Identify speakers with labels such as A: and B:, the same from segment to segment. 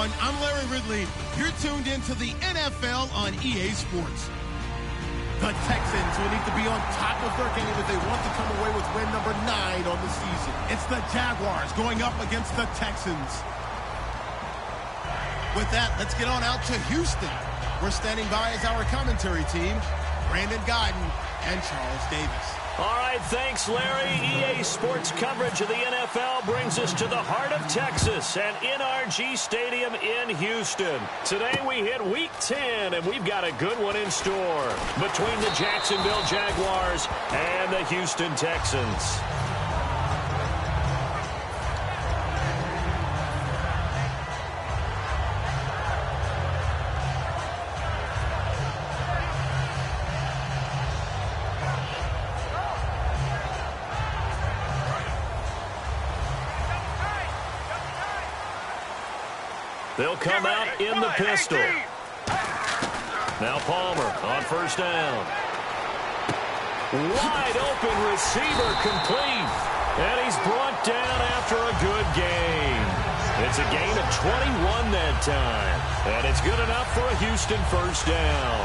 A: everyone. I'm Larry Ridley. You're tuned into the NFL on EA Sports. The Texans will need to be on top of their game if they want to come away with win number 9 on the season. It's the Jaguars going up against the Texans. With that, let's get on out to Houston. We're standing by as our commentary team, Brandon Godden and Charles Davis.
B: All right, thanks, Larry. EA Sports coverage of the NFL brings us to the heart of Texas and NRG Stadium in Houston. Today we hit Week 10, and we've got a good one in store between the Jacksonville Jaguars and the Houston Texans. They'll come out in the pistol. Now Palmer on first down. Wide open receiver complete. And he's brought down after a good gain. It's a gain of 21 that time. And it's good enough for a Houston first down.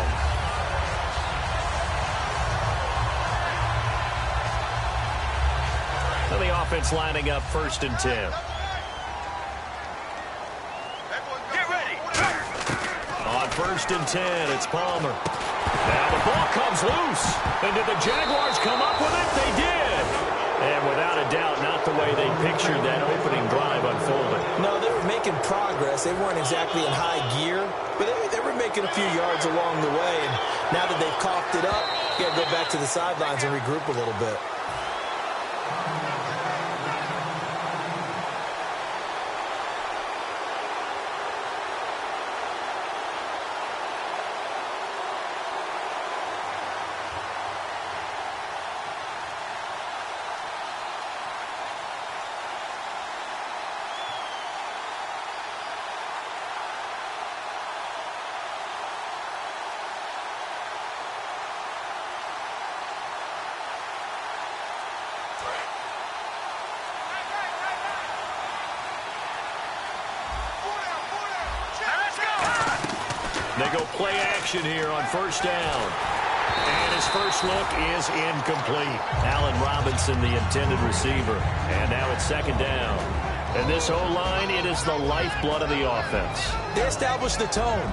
B: And the offense lining up 1st and 10. First and 10, it's Palmer. Now the ball comes loose. And did the Jaguars come up with it? They did. And without a doubt, not the way they pictured that opening drive unfolding.
C: No, they were making progress. They weren't exactly in high gear, but they were making a few yards along the way. And now that they've coughed it up, you got to go back to the sidelines and regroup a little bit.
B: They go play action here on first down. And his first look is incomplete. Allen Robinson, the intended receiver. And now it's 2nd down. And this O-line, it is the lifeblood of the offense.
C: They establish the tone.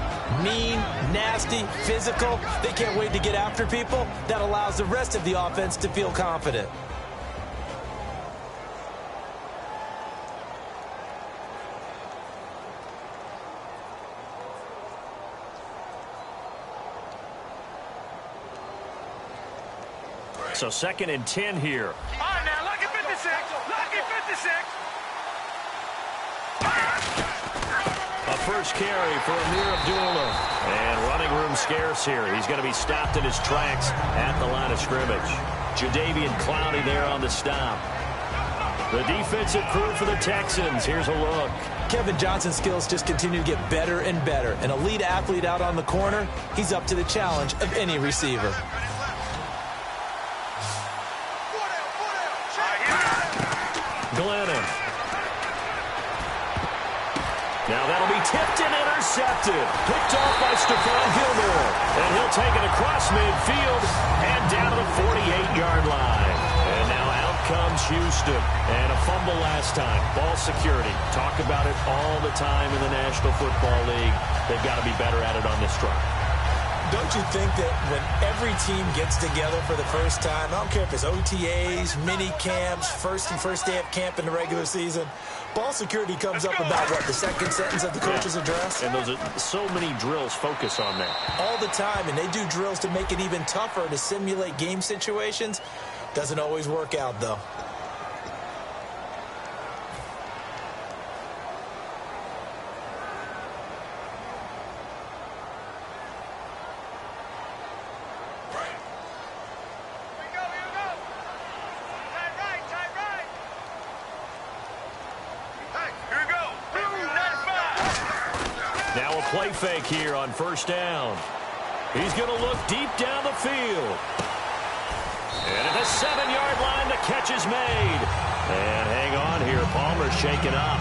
C: Mean, nasty, physical. They can't wait to get after people. That allows the rest of the offense to feel confident.
B: So 2nd and 10 here.
D: All right, now, lucky 56. Lucky 56.
B: A first carry for Amir Abdullah. And running room scarce here. He's going to be stopped in his tracks at the line of scrimmage. Jadeveon Clowney there on the stop. The defensive crew for the Texans. Here's a look.
C: Kevin Johnson's skills just continue to get better and better. An elite athlete out on the corner. He's up to the challenge of any receiver.
B: Glennon. Now that'll be tipped and intercepted. Picked off by Stephon Gilmore. And he'll take it across midfield and down to the 48-yard line. And now out comes Houston. And a fumble last time. Ball security. Talk about it all the time in the National Football League. They've got to be better at it on this drive.
C: Don't you think that when every team gets together for the first time, I don't care if it's OTAs, mini camps, first day of camp in the regular season, ball security comes up about, what, the second sentence of the coach's address?
B: And those are so many drills focus on that.
C: All the time, and they do drills to make it even tougher to simulate game situations. Doesn't always work out, though.
B: Play fake here on first down. He's going to look deep down the field. And at the 7-yard line, the catch is made. And hang on here, Palmer's shaken up.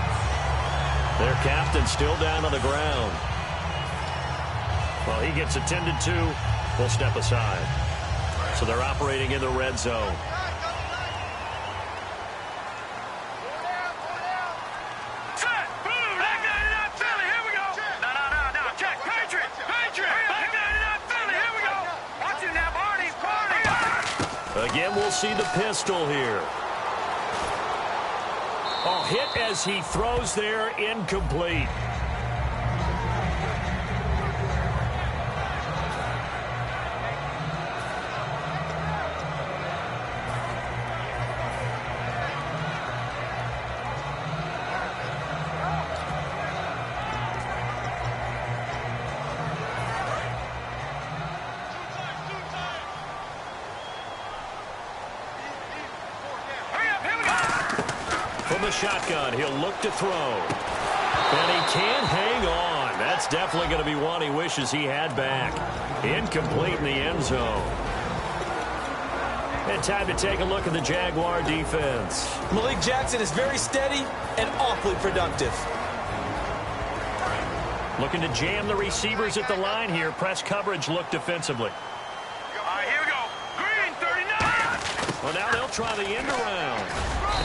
B: Their captain still down on the ground. Well, he gets attended to. We'll step aside. So they're operating in the red zone.
D: Set. Boom. Back 99 Philly. Here we go. No. Check. Patriot. Back 99 Philly. Here we go. Watch it now, Barney.
B: Again, we'll see the pistol here. Oh, hit as he throws there, incomplete. From the shotgun, he'll look to throw. And he can't hang on. That's definitely going to be one he wishes he had back. Incomplete in the end zone. And time to take a look at the Jaguar defense.
C: Malik Jackson is very steady and awfully productive.
B: Looking to jam the receivers at the line here. Press coverage look defensively.
D: All right, here we go. Green, 39.
B: Well, now they'll try the end around.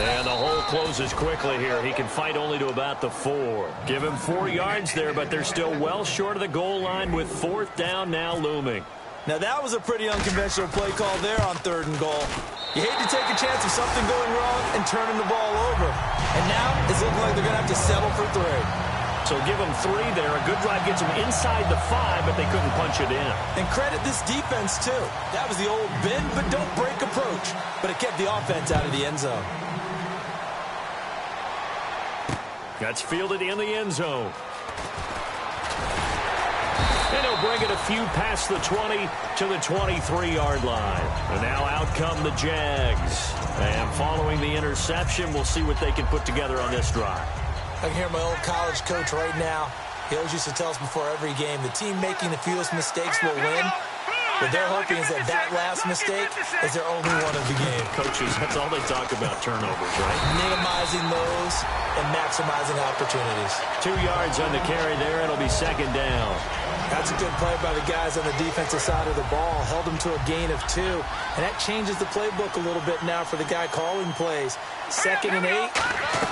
B: And the hole closes quickly here. He can fight only to about the 4. Give him 4 yards there, but they're still well short of the goal line with 4th down now looming.
C: Now that was a pretty unconventional play call there on 3rd and goal. You hate to take a chance of something going wrong and turning the ball over. And now it's looking like they're going to have to settle for 3.
B: So give them 3 there. A good drive gets them inside the 5, but they couldn't punch it in.
C: And credit this defense, too. That was the old bend but don't break approach. But it kept the offense out of the end zone.
B: That's fielded in the end zone. And he'll bring it a few past the 20 to the 23-yard line. And now out come the Jags. And following the interception, we'll see what they can put together on this drive.
C: I can hear my old college coach right now. He always used to tell us before every game, the team making the fewest mistakes will win. What they're hoping is that that last mistake is their only one of the game.
B: Coaches, that's all they talk about, turnovers, right?
C: Minimizing those and maximizing opportunities.
B: 2 yards on the carry there. It'll be 2nd down.
C: That's a good play by the guys on the defensive side of the ball. Held them to a gain of 2. And that changes the playbook a little bit now for the guy calling plays. 2nd and 8.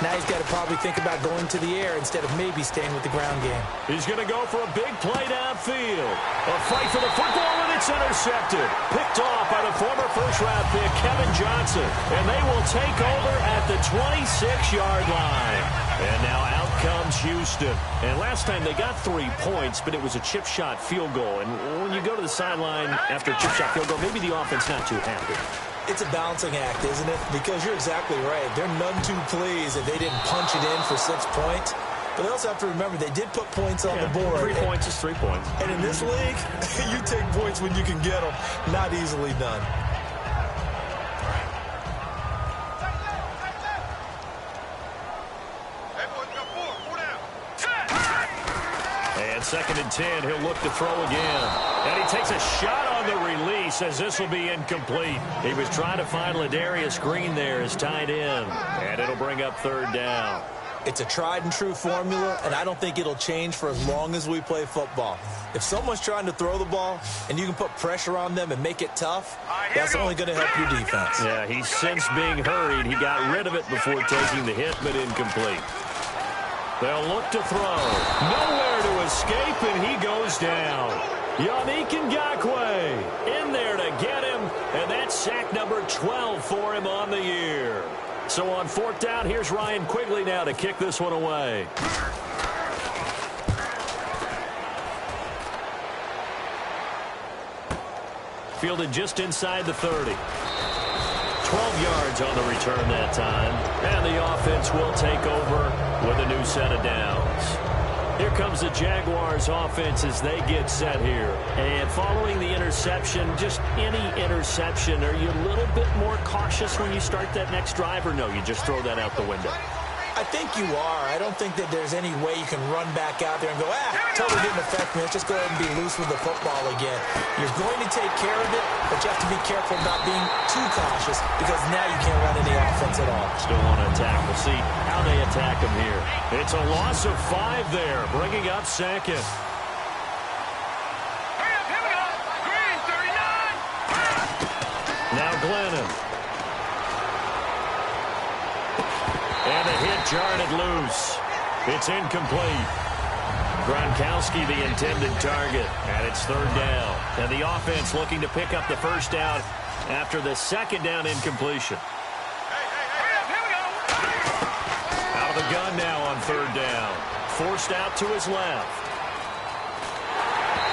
C: Now he's got to probably think about going to the air instead of maybe staying with the ground game.
B: He's going to go for a big play downfield. A fight for the football, and it's intercepted. Picked off by the former first-round pick, Kevin Johnson. And they will take over at the 26-yard line. And now out comes Houston. And last time they got 3 points, but it was a chip shot field goal. And when you go to the sideline after a chip shot field goal, maybe the offense not too happy.
C: It's a balancing act, isn't it? Because you're exactly right. They're none too pleased that they didn't punch it in for 6 points. But they also have to remember they did put points on the board.
B: 3 points is 3 points.
C: And in this league, you take points when you can get them. Not easily done.
B: And 2nd and 10, he'll look to throw again. And he takes a shot on the release as this will be incomplete. He was trying to find Ladarius Green there as tight end. And it'll bring up 3rd down.
C: It's a tried-and-true formula, and I don't think it'll change for as long as we play football. If someone's trying to throw the ball and you can put pressure on them and make it tough, that's only going to help your defense.
B: Yeah, he's since being hurried. He got rid of it before taking the hit, but incomplete. They'll look to throw. Nowhere to escape, and he goes down. Yannick Ngakoue in there to get him, and that's sack number 12 for him on the year. So on 4th down, here's Ryan Quigley now to kick this one away. Fielded just inside the 30. 12 yards on the return that time. And the offense will take over with a new set of downs. Here comes the Jaguars offense as they get set here. And following the interception, just any interception, are you a little bit more cautious when you start that next drive, or no, you just throw that out the window?
C: I think you are. I don't think that there's any way you can run back out there and go, totally didn't affect me. Let's just go ahead and be loose with the football again. You're going to take care of it, but you have to be careful not being too cautious because now you can't run any offense at all.
B: Still want to attack. We'll see how they attack him here. It's a loss of 5 there, bringing up second.
D: Here we go. Green, 39.
B: Now Glennon. And the hit jarred it loose. It's incomplete. Gronkowski the intended target, and it's 3rd down. And the offense looking to pick up the 1st down after the 2nd down incompletion.
D: Here we go.
B: Out of the gun now on 3rd down. Forced out to his left.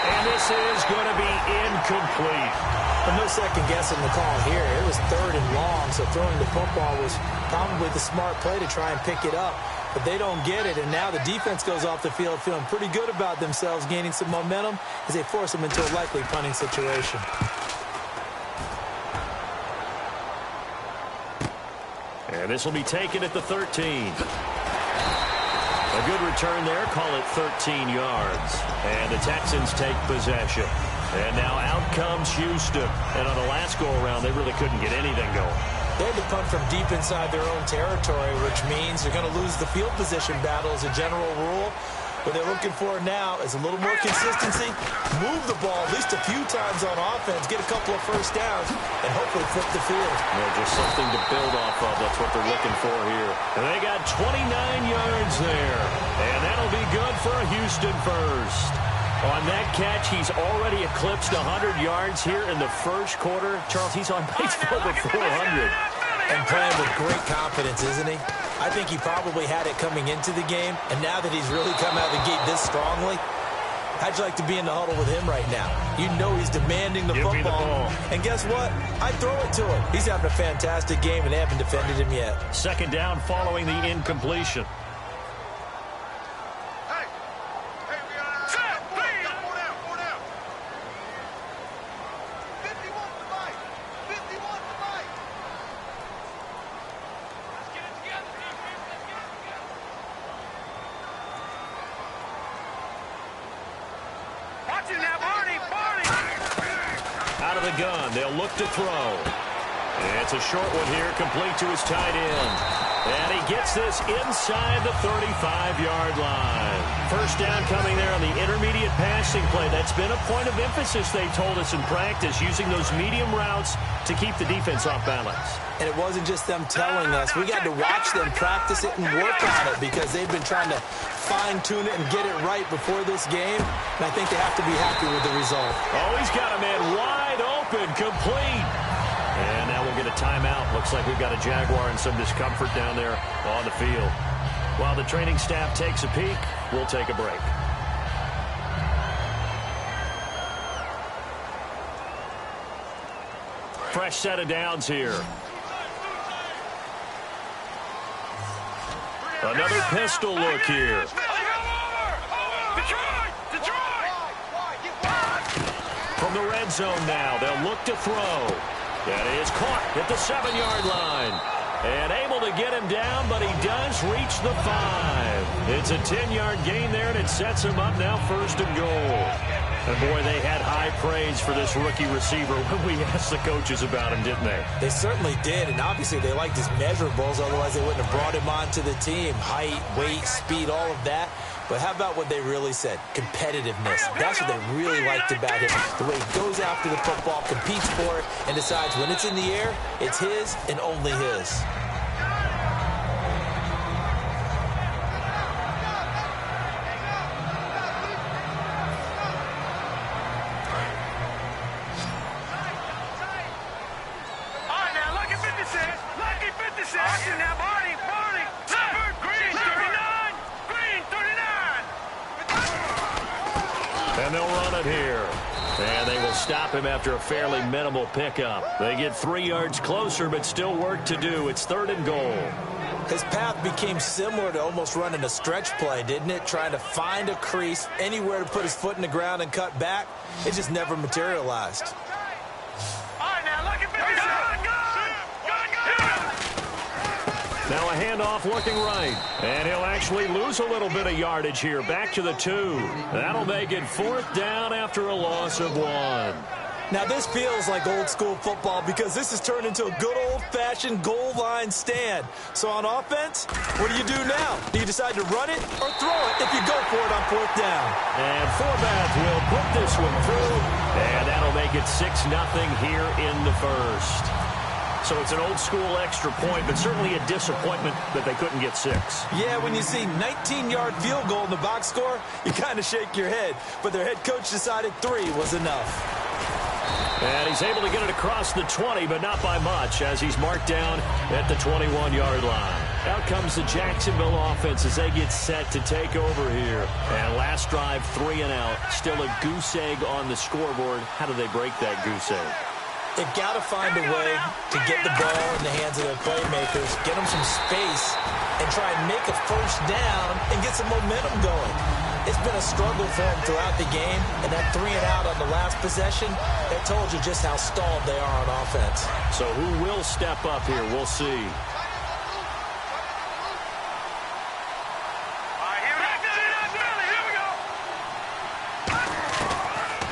B: And this is going to be incomplete.
C: But no second guessing the call here. It was 3rd and long, so throwing the football was probably the smart play to try and pick it up. But they don't get it, and now the defense goes off the field feeling pretty good about themselves, gaining some momentum as they force them into a likely punting situation.
B: And this will be taken at the 13. A good return there. Call it 13 yards. And the Texans take possession. And now out comes Houston. And on the last go-around, they really couldn't get anything going.
C: They had to punt from deep inside their own territory, which means they're going to lose the field position battle as a general rule. What they're looking for now is a little more consistency, move the ball at least a few times on offense, get a couple of 1st downs, and hopefully flip the field.
B: Yeah, just something to build off of. That's what they're looking for here. And they got 29 yards there. And that'll be good for a Houston first. On that catch, he's already eclipsed 100 yards here in the 1st quarter. Charles, he's on pace for over 400.
C: And playing with great confidence, isn't he? I think he probably had it coming into the game, and now that he's really come out of the gate this strongly, how'd you like to be in the huddle with him right now? You know he's demanding the
B: Give me the
C: football.
B: ball.
C: And guess what? I throw it to him. He's having a fantastic game, and they haven't defended him yet.
B: 2nd down following the incompletion. Out of the gun, they'll look to throw. It's a short one here, complete to his tight end. And he gets this inside the 35-yard line. 1st down coming there on the intermediate passing play. That's been a point of emphasis, they told us in practice, using those medium routes to keep the defense off balance.
C: And it wasn't just them telling us. We got to watch them practice it and work on it because they've been trying to fine-tune it and get it right before this game. And I think they have to be happy with the result.
B: Oh, he's got a man wide open, complete. And now we'll get a timeout. Looks like we've got a Jaguar in some discomfort down there on the field. While the training staff takes a peek, we'll take a break. Fresh set of downs here. Another pistol look here. From the red zone now, they'll look to throw. That is caught at the 7-yard line. And able to get him down, but he does reach the 5. It's a 10-yard gain there, and it sets him up now 1st and goal. And, boy, they had high praise for this rookie receiver when we asked the coaches about him, didn't they?
C: They certainly did, and obviously they liked his measurables. Otherwise, they wouldn't have brought him onto the team. Height, weight, speed, all of that. But how about what they really said? Competitiveness. That's what they really liked about him. The way he goes after the football, competes for it, and decides when it's in the air, it's his and only his.
B: And they'll run it here. And they will stop him after a fairly minimal pickup. They get 3 yards closer, but still work to do. It's 3rd and goal.
C: His path became similar to almost running a stretch play, didn't it? Trying to find a crease, anywhere to put his foot in the ground and cut back. It just never materialized.
B: Now a handoff looking right. And he'll actually lose a little bit of yardage here. Back to the 2. That'll make it 4th down after a loss of 1.
C: Now, this feels like old-school football because this has turned into a good old-fashioned goal line stand. So on offense, what do you do now? Do you decide to run it or throw it if you go for it on 4th down?
B: And Forbath will put this one through, and that'll make it 6-0 here in the first. So it's an old-school extra point, but certainly a disappointment that they couldn't get 6.
C: Yeah, when you see 19-yard field goal in the box score, you kind of shake your head. But their head coach decided 3 was enough.
B: And he's able to get it across the 20, but not by much, as he's marked down at the 21-yard line. Out comes the Jacksonville offense as they get set to take over here. And last drive, 3 and out. Still a goose egg on the scoreboard. How do they break that goose egg?
C: They've got to find a way to get the ball in the hands of their playmakers, get them some space, and try and make a first down and get some momentum going. It's been a struggle for them throughout the game, and that 3 and out on the last possession, that told you just how stalled they are on offense.
B: So who will step up here? We'll see.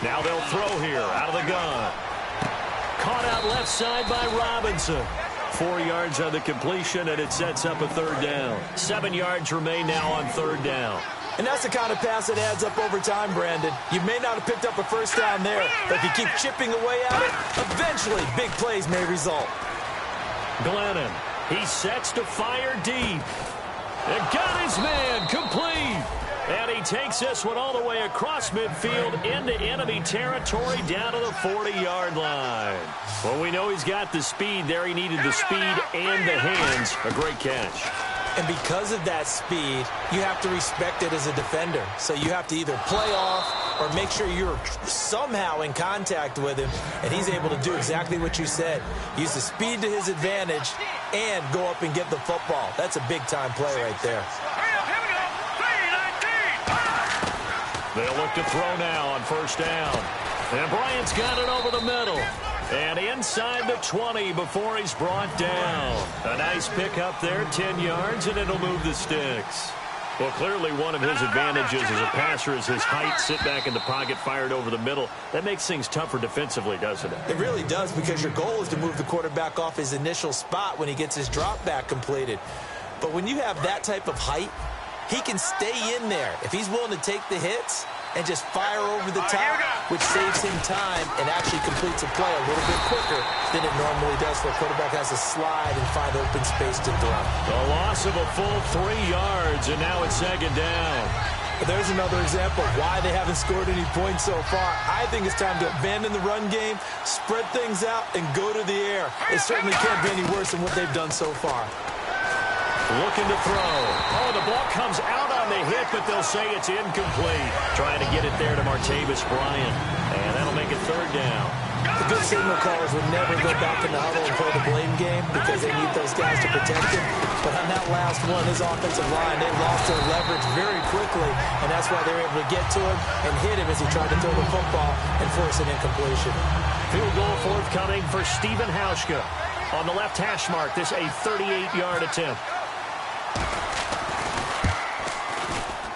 B: Now they'll throw here out of the gun. Caught out left side by Robinson. 4 yards on the completion, and it sets up a 3rd down. 7 yards remain now on 3rd down.
C: And that's the kind of pass that adds up over time, Brandon. You may not have picked up a first down there, but if you keep chipping away at it, eventually big plays may result.
B: Glennon, he sets to fire deep. And got his man complete. And he takes this one all the way across midfield into enemy territory down to the 40-yard line. Well, we know he's got the speed there. He needed the speed and the hands. A great catch.
C: And because of that speed, you have to respect it as a defender. So you have to either play off or make sure you're somehow in contact with him. And he's able to do exactly what you said. Use the speed to his advantage and go up and get the football. That's a big-time play right there.
B: They'll look to throw now on 1st down. And Bryant's got it over the middle. And inside the 20 before he's brought down. A nice pickup there, 10 yards, and it'll move the sticks. Well, clearly one of his advantages as a passer is his height. Sit back in the pocket, fired over the middle. That makes things tougher defensively, doesn't it?
C: It really does, because your goal is to move the quarterback off his initial spot when he gets his drop back completed. But when you have that type of height, he can stay in there if he's willing to take the hits and just fire over the top, which saves him time and actually completes a play a little bit quicker than it normally does, where a quarterback has to slide and find open space to throw.
B: A loss of a full 3 yards, and now it's 2nd down.
C: But there's another example of why they haven't scored any points so far. I think it's time to abandon the run game, spread things out, and go to the air. It certainly can't be any worse than what they've done so far.
B: Looking to throw. Oh, the ball comes out on the hit, but they'll say it's incomplete. Trying to get it there to Martavis Bryant. And that'll make it 3rd down.
C: The good signal callers would never go back in the huddle and play the blame game because they need those guys to protect him. But on that last one, his offensive line, they lost their leverage very quickly, and that's why they were able to get to him and hit him as he tried to throw the football and force an incompletion.
B: Field goal forthcoming for Stephen Hauschka. On the left hash mark, this a 38-yard attempt.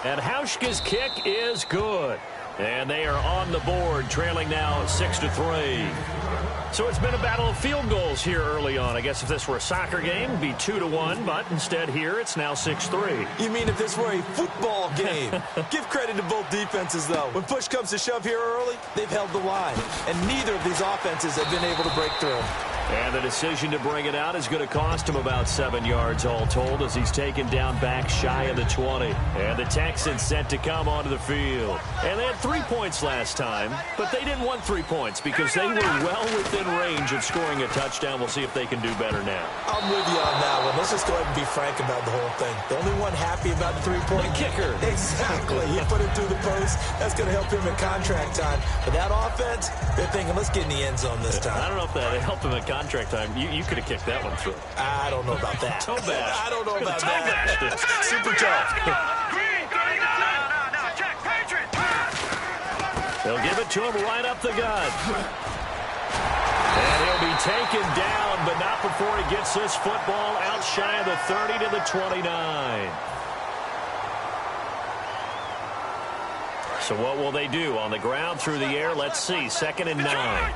B: And Hauschka's kick is good. And they are on the board, trailing now 6-3. So it's been a battle of field goals here early on. I guess if this were a soccer game, it'd be 2-1, but instead here it's now 6-3.
C: You mean if this were a football game? Give credit to both defenses, though. When push comes to shove here early, they've held the line. And neither of these offenses have been able to break through.
B: And the decision to bring it out is going to cost him about 7 yards all told, as he's taken down back shy of the 20. And the Texans set to come onto the field. And they had 3 points last time, but they didn't want 3 points because they were well within range of scoring a touchdown. We'll see if they can do better now.
C: I'm with you on that one. Let's just go ahead and be frank about the whole thing. The only one happy about the 3-point
B: kicker.
C: Exactly. You put him through the post. That's going to help him in contract time. But that offense, they're thinking, let's get in the end zone this time.
B: I don't know if that helped him in contract time. You could have kicked that one through.
C: I don't know about that.
B: Toe bash.
C: I don't know about that. Super tough.
B: They'll give it to him right up the gut. And he'll be taken down, but not before he gets this football out shy of the 30 to the 29. So what will they do? On the ground, through the air, let's see. 2nd and 9.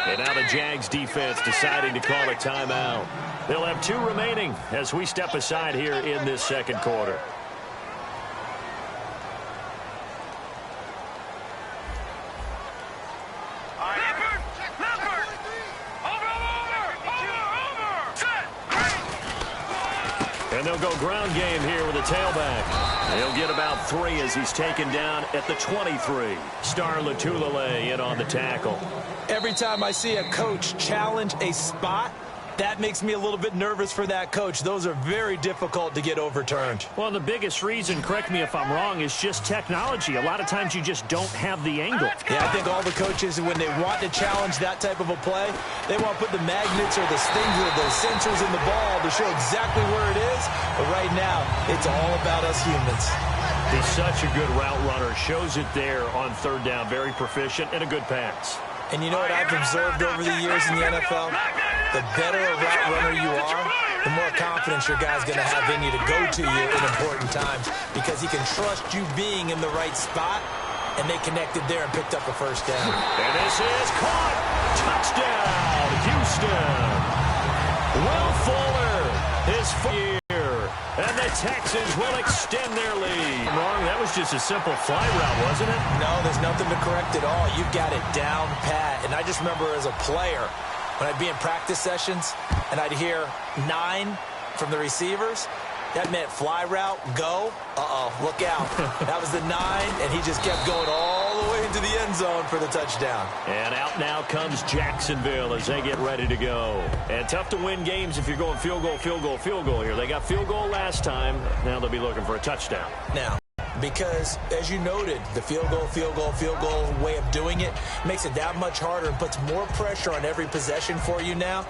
B: And now the Jags defense deciding to call a timeout. They'll have 2 remaining as we step aside here in this second quarter. And they'll go ground game here with a tailback. He'll get about 3 as he's taken down at the 23. Star Latulele in on the tackle.
C: Every time I see a coach challenge a spot, that makes me a little bit nervous for that coach. Those are very difficult to get overturned.
B: Well, the biggest reason, correct me if I'm wrong, is just technology. A lot of times you just don't have the angle.
C: Yeah, I think all the coaches, when they want to challenge that type of a play, they want to put the magnets or the things or the sensors in the ball to show exactly where it is. But right now, it's all about us humans.
B: He's such a good route runner. Shows it there on 3rd down. Very proficient and a good pass.
C: And you know what I've observed over the years in the NFL? The better a route runner you are, the more confidence your guy's going to have in you to go to you in important times because he can trust you being in the right spot, and they connected there and picked up a 1st down.
B: And this is caught. Touchdown, Houston. Will Fuller, his 4th year, and the Texans will extend their lead. Wrong, that was just a simple fly route, wasn't it?
C: No, there's nothing to correct at all. You've got it down pat. And I just remember as a player, when I'd be in practice sessions and I'd hear 9 from the receivers, that meant fly route, go. Look out. That was the 9, and he just kept going all the way into the end zone for the touchdown.
B: And out now comes Jacksonville as they get ready to go. And tough to win games if you're going field goal, field goal, field goal here. They got field goal last time. Now they'll be looking for a touchdown.
C: Now, because, as you noted, the field goal way of doing it makes it that much harder and puts more pressure on every possession for you now.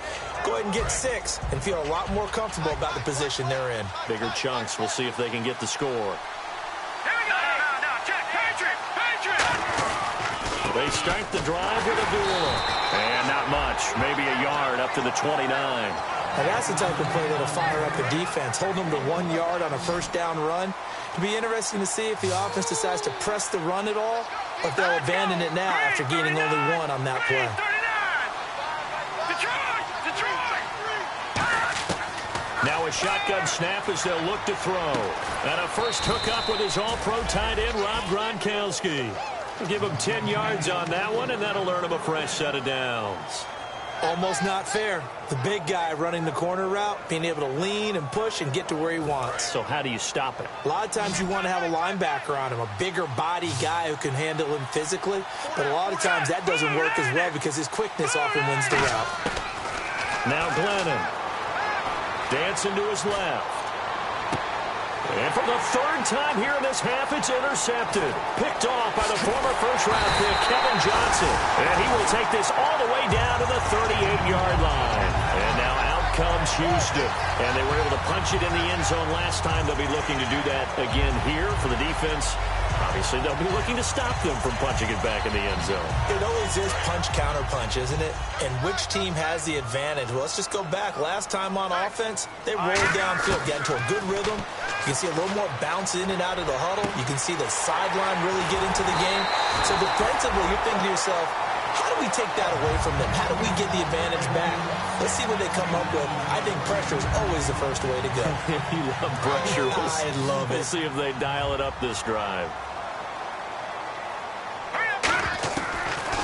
C: Go ahead and get 6 and feel a lot more comfortable about the position they're in.
B: Bigger chunks. We'll see if they can get the score.
D: Here we go. Now, check. Patriot.
B: They start the drive with a duel. And not much. Maybe a yard up to the 29.
C: Now, that's the type of play that'll fire up the defense. Hold them to 1 yard on a 1st down run. It'll be interesting to see if the offense decides to press the run at all, or if they'll abandon it now after gaining only 1 on that play.
B: Now a shotgun snap as they'll look to throw. And a first hookup with his all-pro tight end, Rob Gronkowski. Give him 10 yards on that one, and that'll earn him a fresh set of downs.
C: Almost not fair. The big guy running the corner route, being able to lean and push and get to where he wants.
B: So how do you stop it?
C: A lot of times you want to have a linebacker on him, a bigger body guy who can handle him physically. But a lot of times that doesn't work as well because his quickness often wins the route.
B: Now Glennon. Dancing to his left. And for the 3rd time here in this half, it's intercepted. Picked off by the former first-round pick, Kevin Johnson. And he will take this all the way down to the 38-yard line. And now out comes Houston. And they were able to punch it in the end zone last time. They'll be looking to do that again here for the defense. Obviously, they'll be looking to stop them from punching it back in the end zone.
C: It always is punch-counter-punch, isn't it? And which team has the advantage? Well, let's just go back. Last time on offense, they rolled downfield, got into a good rhythm. You can see a little more bounce in and out of the huddle. You can see the sideline really get into the game. So defensively, you're thinking to yourself, how do we take that away from them? How do we get the advantage back? Let's see what they come up with. I think pressure is always the first way to go.
B: You love pressure.
C: I love it.
B: We'll see if they dial it up this drive.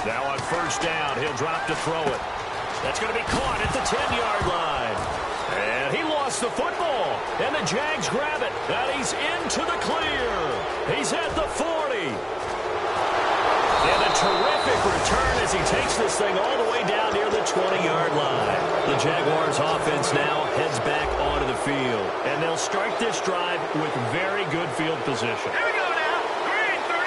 B: Now on 1st down, he'll drop to throw it. That's going to be caught at the 10-yard line. And he lost the football. And the Jags grab it. And he's into the clear. He's at the 40. And a terrific return as he takes this thing all the way down near the 20-yard line. The Jaguars offense now heads back onto the field. And they'll start this drive with very good field position.
D: Here we go now. Green 39.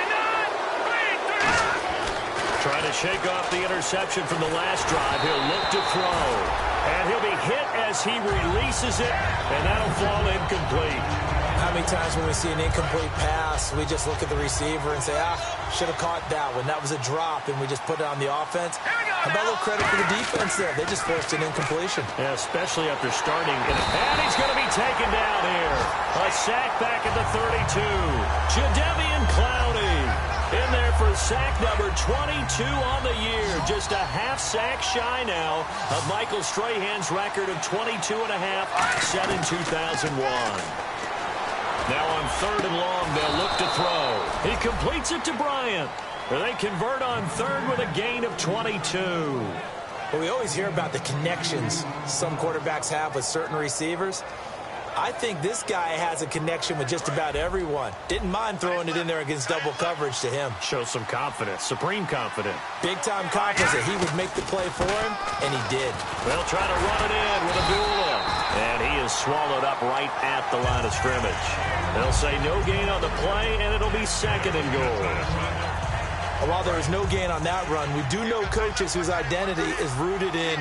D: Green 39.
B: Trying to shake off the interception from the last drive. He'll look to throw. And he'll be hit as he releases it. And that'll fall incomplete.
C: How many times when we see an incomplete pass, we just look at the receiver and say, should have caught that one. That was a drop, and we just put it on the offense. How about a little credit for the defense there? They just forced an incompletion.
B: Yeah, especially after starting. And he's going to be taken down here. A sack back at the 32. Jadeveon Clowney in there for sack number 22 on the year. Just a half sack shy now of Michael Strahan's record of 22 and a half set in 2001. Now on 3rd and long, they'll look to throw. He completes it to Bryant. They convert on 3rd with a gain of 22.
C: Well, we always hear about the connections some quarterbacks have with certain receivers. I think this guy has a connection with just about everyone. Didn't mind throwing it in there against double coverage to him.
B: Shows some confidence, supreme confidence.
C: Big-time confidence that he would make the play for him, and he did.
B: They'll try to run it in with Abdullah. And he is swallowed up right at the line of scrimmage. They'll say no gain on the play, and it'll be 2nd and goal.
C: While there is no gain on that run, we do know coaches whose identity is rooted in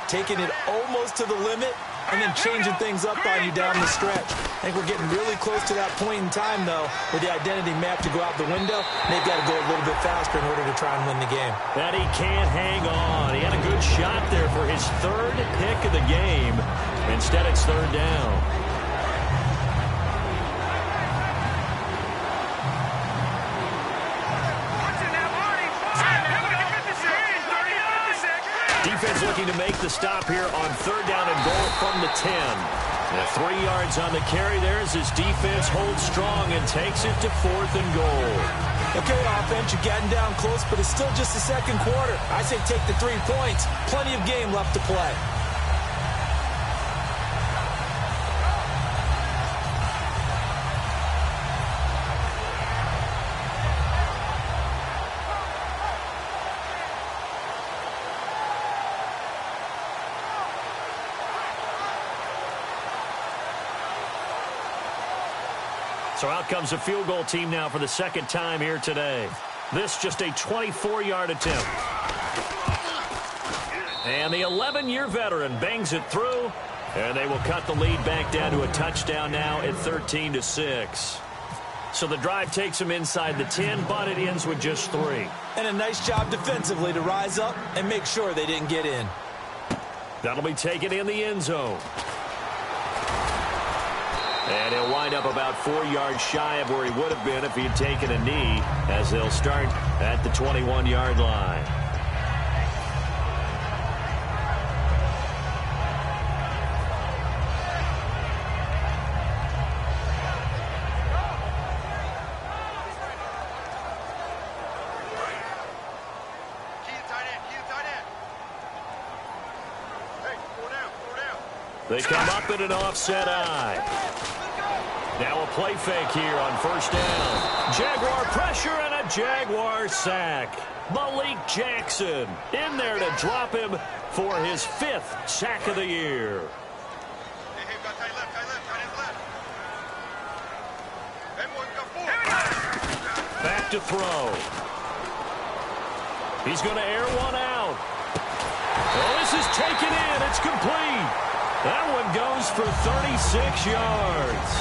C: taking it almost to the limit and then changing things up on you down the stretch. I think we're getting really close to that point in time, though, where the identity map to go out the window, and they've got to go a little bit faster in order to try and win the game.
B: And he can't hang on. He had a good shot there for his 3rd pick of the game. Instead, it's 3rd down. Defense looking to make the stop here on 3rd down and goal from the 10. Now 3 yards on the carry there as his defense holds strong and takes it to 4th and goal.
C: Okay, offense, you're getting down close, but it's still just the 2nd quarter. I say take the 3 points. Plenty of game left to play.
B: So out comes a field goal team now for the 2nd time here today. This just a 24-yard attempt. And the 11-year veteran bangs it through, and they will cut the lead back down to a touchdown now at 13-6. So the drive takes them inside the 10, but it ends with just 3.
C: And a nice job defensively to rise up and make sure they didn't get in.
B: That'll be taken in the end zone. And he'll wind up about 4 yards shy of where he would have been if he had taken a knee, as they'll start at the 21-yard line. They come up in an offset eye. Now a play fake here on 1st down. Jaguar pressure and a Jaguar sack. Malik Jackson in there to drop him for his 5th sack of the year. Back to throw. He's going to air one out. Oh, this is taken in. It's complete. That one goes for 36 yards.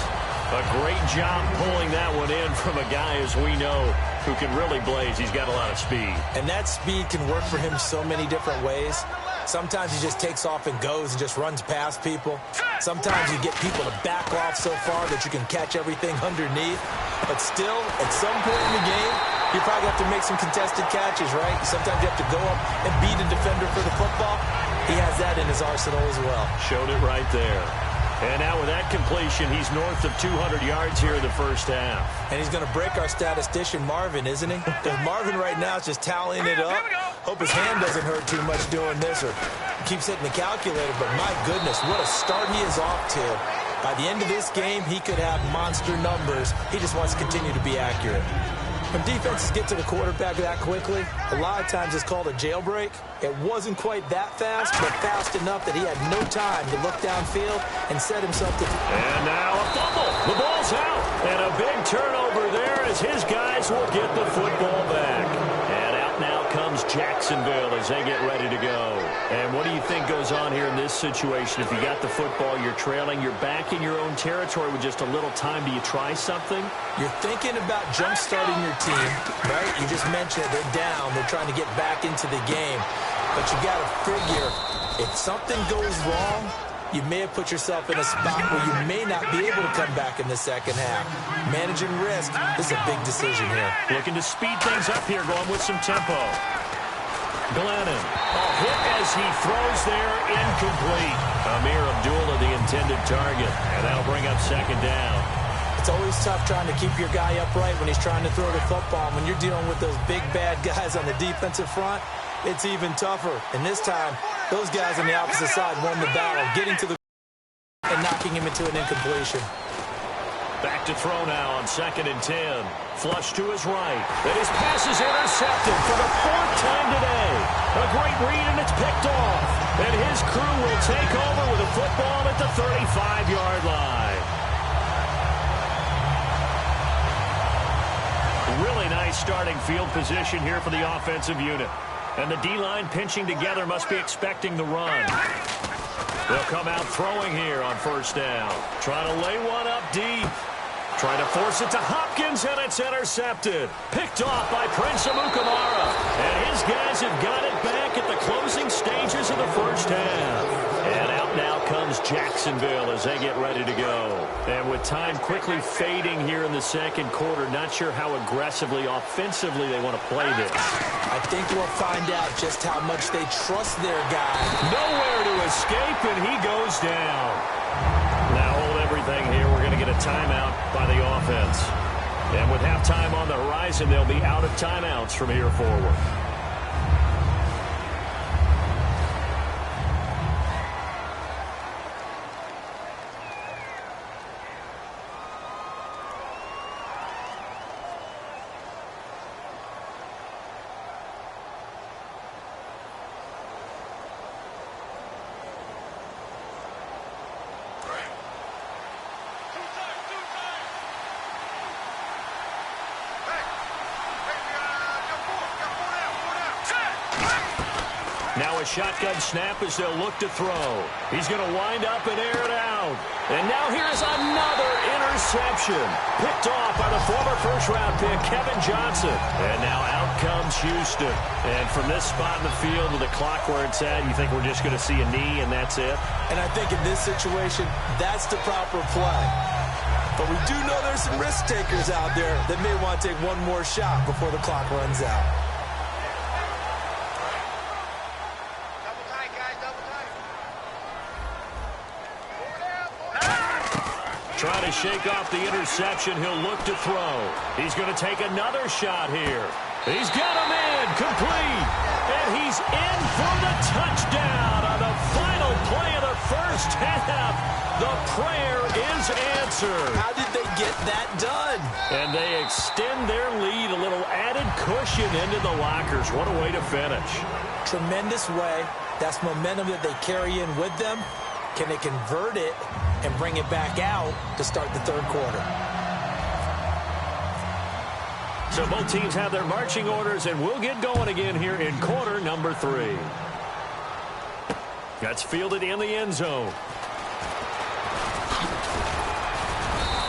B: A great job pulling that one in from a guy, as we know, who can really blaze. He's got a lot of speed.
C: And that speed can work for him so many different ways. Sometimes he just takes off and goes and just runs past people. Sometimes you get people to back off so far that you can catch everything underneath. But still, at some point in the game, you probably have to make some contested catches, right? Sometimes you have to go up and beat a defender for the football. He has that in his arsenal as well.
B: Showed it right there. And now with that completion, he's north of 200 yards here in the 1st half.
C: And he's going to break our statistician, Marvin, isn't he? Because Marvin right now is just tallying it up. Hope his hand doesn't hurt too much doing this or keeps hitting the calculator. But my goodness, what a start he is off to. By the end of this game, he could have monster numbers. He just wants to continue to be accurate. When defenses get to the quarterback that quickly, a lot of times it's called a jailbreak. It wasn't quite that fast, but fast enough that he had no time to look downfield and set himself to...
B: And now a fumble. The ball's out. And a big turnover there as his guys will get the football back. And out now comes Jacksonville as they get ready to go. And what do you think goes on here in this situation? If you got the football, you're trailing, you're back in your own territory with just a little time. Do you try something?
C: You're thinking about jump-starting your team, right? You just mentioned it. They're down. They're trying to get back into the game. But you got to figure, if something goes wrong, you may have put yourself in a spot where you may not be able to come back in the second half. Managing risk is a big decision here.
B: Looking to speed things up here, going with some tempo. Glennon, hit as he throws there, incomplete. Amir Abdullah, the intended target, and that'll bring up second down.
C: It's always tough trying to keep your guy upright when he's trying to throw the football. When you're dealing with those big, bad guys on the defensive front, it's even tougher. And this time, those guys on the opposite side won the battle, getting to the and knocking him into an incompletion.
B: Back to throw now on 2nd and 10. Flush to his right. And his pass is intercepted for the 4th time today. A great read, and it's picked off. And his crew will take over with a football at the 35-yard line. Really nice starting field position here for the offensive unit. And the D-line pinching together must be expecting the run. They'll come out throwing here on 1st down. Trying to lay one up deep. Trying to force it to Hopkins, and it's intercepted. Picked off by Prince Amukamara. And his guys have got it back at the closing stages of the 1st half. And out now comes Jacksonville as they get ready to go. And with time quickly fading here in the 2nd quarter, not sure how aggressively, offensively they want to play this.
C: I think we'll find out just how much they trust their guy.
B: Nowhere to escape, and he goes down. Now hold everything here. We're going to get a timeout by the offense. And with halftime on the horizon, they'll be out of timeouts from here forward. Now a shotgun snap as they'll look to throw. He's going to wind up and air it out. And now here's another interception. Picked off by the former first-round pick, Kevin Johnson. And now out comes Houston. And from this spot in the field with the clock where it's at, you think we're just going to see a knee and that's it?
C: And I think in this situation, that's the proper play. But we do know there's some risk takers out there that may want to take one more shot before the clock runs out.
B: Trying to shake off the interception. He'll look to throw. He's going to take another shot here. He's got him in, complete. And he's in for the touchdown on the final play of the 1st half. The prayer is answered.
C: How did they get that done?
B: And they extend their lead, a little added cushion into the lockers. What a way to finish.
C: Tremendous way. That's momentum that they carry in with them. Can they convert it and bring it back out to start the 3rd quarter?
B: So both teams have their marching orders, and we'll get going again here in quarter number 3. That's fielded in the end zone.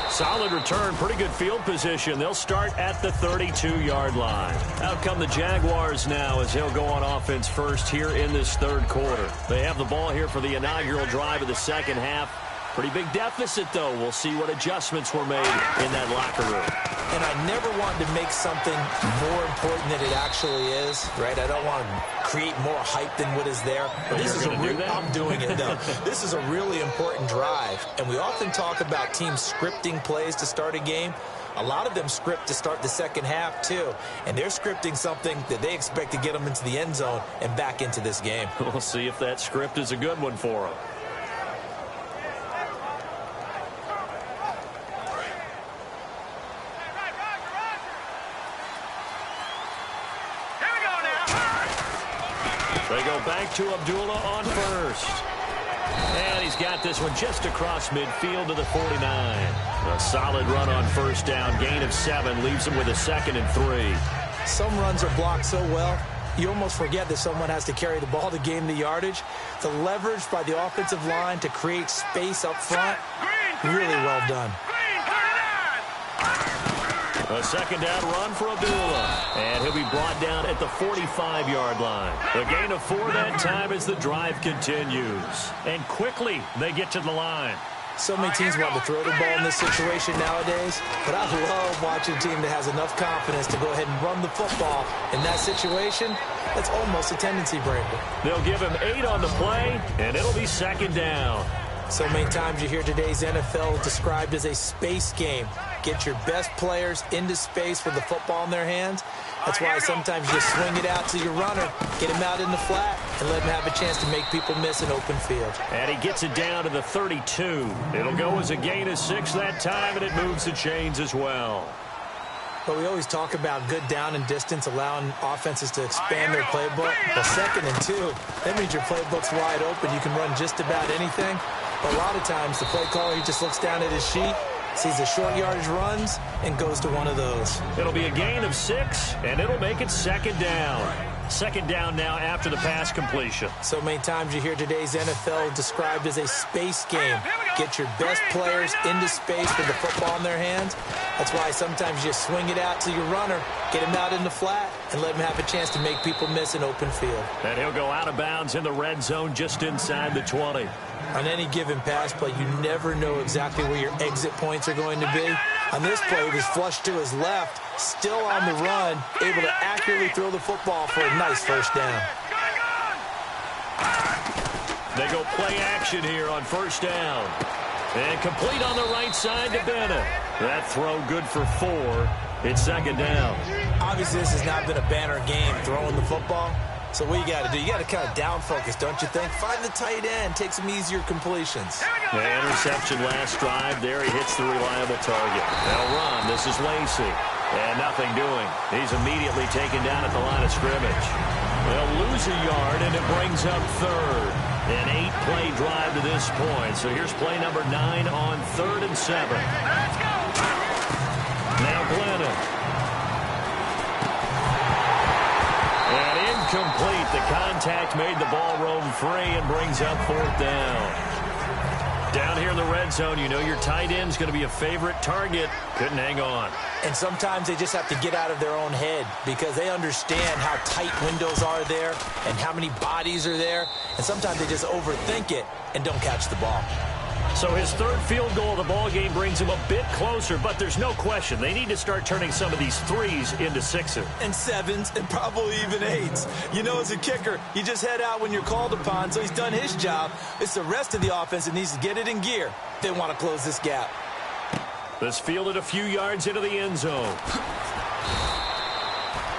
B: Solid return, pretty good field position. They'll start at the 32-yard line. Out come the Jaguars now as they'll go on offense first here in this 3rd quarter. They have the ball here for the inaugural drive of the 2nd half. Pretty big deficit, though. We'll see what adjustments were made in that locker room.
C: And I never wanted to make something more important than it actually is, right? I don't want to create more hype than what is there. But this is I'm doing it, though. This is a really important drive. And we often talk about teams scripting plays to start a game. A lot of them script to start the 2nd half, too. And they're scripting something that they expect to get them into the end zone and back into this game.
B: We'll see if that script is a good one for them. They go back to Abdullah on 1st. And he's got this one just across midfield to the 49. A solid run on 1st down. Gain of 7 leaves him with a 2nd and 3.
C: Some runs are blocked so well, you almost forget that someone has to carry the ball to gain the yardage. The leverage by the offensive line to create space up front, really well done.
B: A second down run for Abdullah. And he'll be brought down at the 45-yard line. A gain of 4 that time as the drive continues. And quickly they get to the line.
C: So many teams want to throw the ball in this situation nowadays, but I love watching a team that has enough confidence to go ahead and run the football. In that situation, that's almost a tendency breaker.
B: They'll give him 8 on the play, and it'll be second down.
C: So many times you hear today's NFL described as a space game. Get your best players into space with the football in their hands. That's why sometimes you swing it out to your runner, get him out in the flat, and let him have a chance to make people miss an open field.
B: And he gets it down to the 32. It'll go as a gain of 6 that time, and it moves the chains as well.
C: But we always talk about good down and distance, allowing offenses to expand their playbook. Well, 2nd and 2, that means your playbook's wide open. You can run just about anything. But a lot of times, the play caller, he just looks down at his sheet, sees the short yardage runs, and goes to one of those.
B: It'll be a gain of 6, and it'll make it second down. Second down now after the pass completion.
C: So many times you hear today's NFL described as a space game. Get your best players into space with the football in their hands. That's why sometimes you swing it out to your runner, get him out in the flat, and let him have a chance to make people miss an open field.
B: And he'll go out of bounds in the red zone just inside the 20.
C: On any given pass play, you never know exactly where your exit points are going to be. On this play, he was flushed to his left, still on the run, able to accurately throw the football for a nice first down.
B: They go play action here on first down. And complete on the right side to Bennett. That throw good for 4. It's second down.
C: Obviously, this has not been a banner game throwing the football. So what you got to do, you got to kind of down focus, don't you think? Find the tight end, take some easier completions.
B: The interception last drive. There he hits the reliable target. They'll run. This is Lacey. And nothing doing. He's immediately taken down at the line of scrimmage. They'll lose a yard, and it brings up 3rd. An 8-play drive to this point. So here's play number 9 on 3rd and 7.
D: Let's go!
B: Now Glennon. And incomplete. The contact made the ball roam free and brings up 4th down. Down here in the red zone, you know your tight end's going to be a favorite target. Couldn't hang on.
C: And sometimes they just have to get out of their own head because they understand how tight windows are there and how many bodies are there. And sometimes they just overthink it and don't catch the ball.
B: So his 3rd field goal of the ball game brings him a bit closer, but there's no question they need to start turning some of these 3s into 6s.
C: And 7s and probably even 8s. You know, as a kicker, you just head out when you're called upon, so he's done his job. It's the rest of the offense that needs to get it in gear. They want to close this gap.
B: This fielded a few yards into the end zone.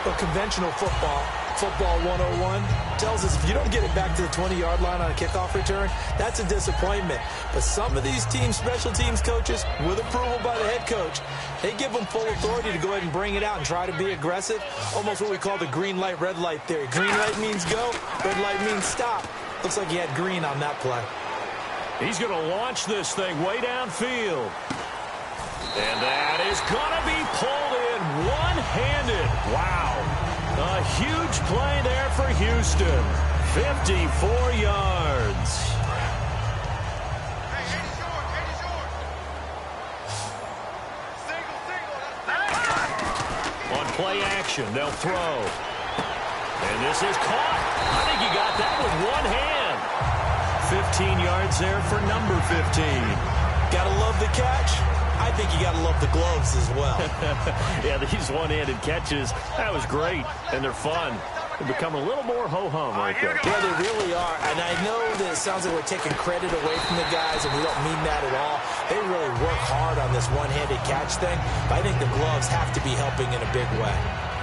C: But conventional football 101, tells us if you don't get it back to the 20-yard line on a kickoff return, that's a disappointment. But some of these teams, special teams coaches, with approval by the head coach, they give them full authority to go ahead and bring it out and try to be aggressive. Almost what we call the green light, red light theory. Green light means go, red light means stop. Looks like he had green on that play.
B: He's going to launch this thing way downfield. And that is going to be pulled in one-handed. Wow. A huge play there for Houston. 54 yards. On play action, they'll throw. And this is caught. I think he got that with one hand. 15 yards there for number 15.
C: Gotta love the catch. I think you got to love the gloves as well.
B: Yeah, these one-handed catches, that was great, and they're fun. They become a little more ho-hum right there.
C: Yeah, they really are, and I know that it sounds like we're taking credit away from the guys, and we don't mean that at all. They really work hard on this one-handed catch thing, but I think the gloves have to be helping in a big way.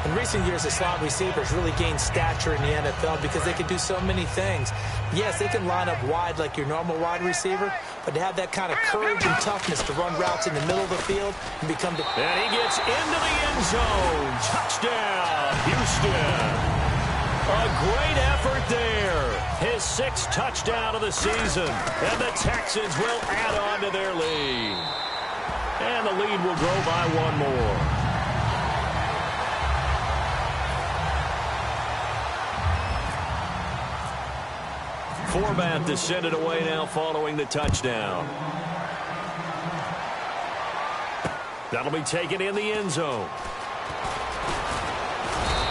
C: In recent years, the slot receivers really gained stature in the NFL because they can do so many things. Yes, they can line up wide like your normal wide receiver, but to have that kind of courage and toughness to run routes in the middle of the field and become the...
B: And he gets into the end zone. Touchdown, Houston. A great effort there. His 6th touchdown of the season. And the Texans will add on to their lead. And the lead will grow by 1 more. Format to send it away now following the touchdown. That'll be taken in the end zone.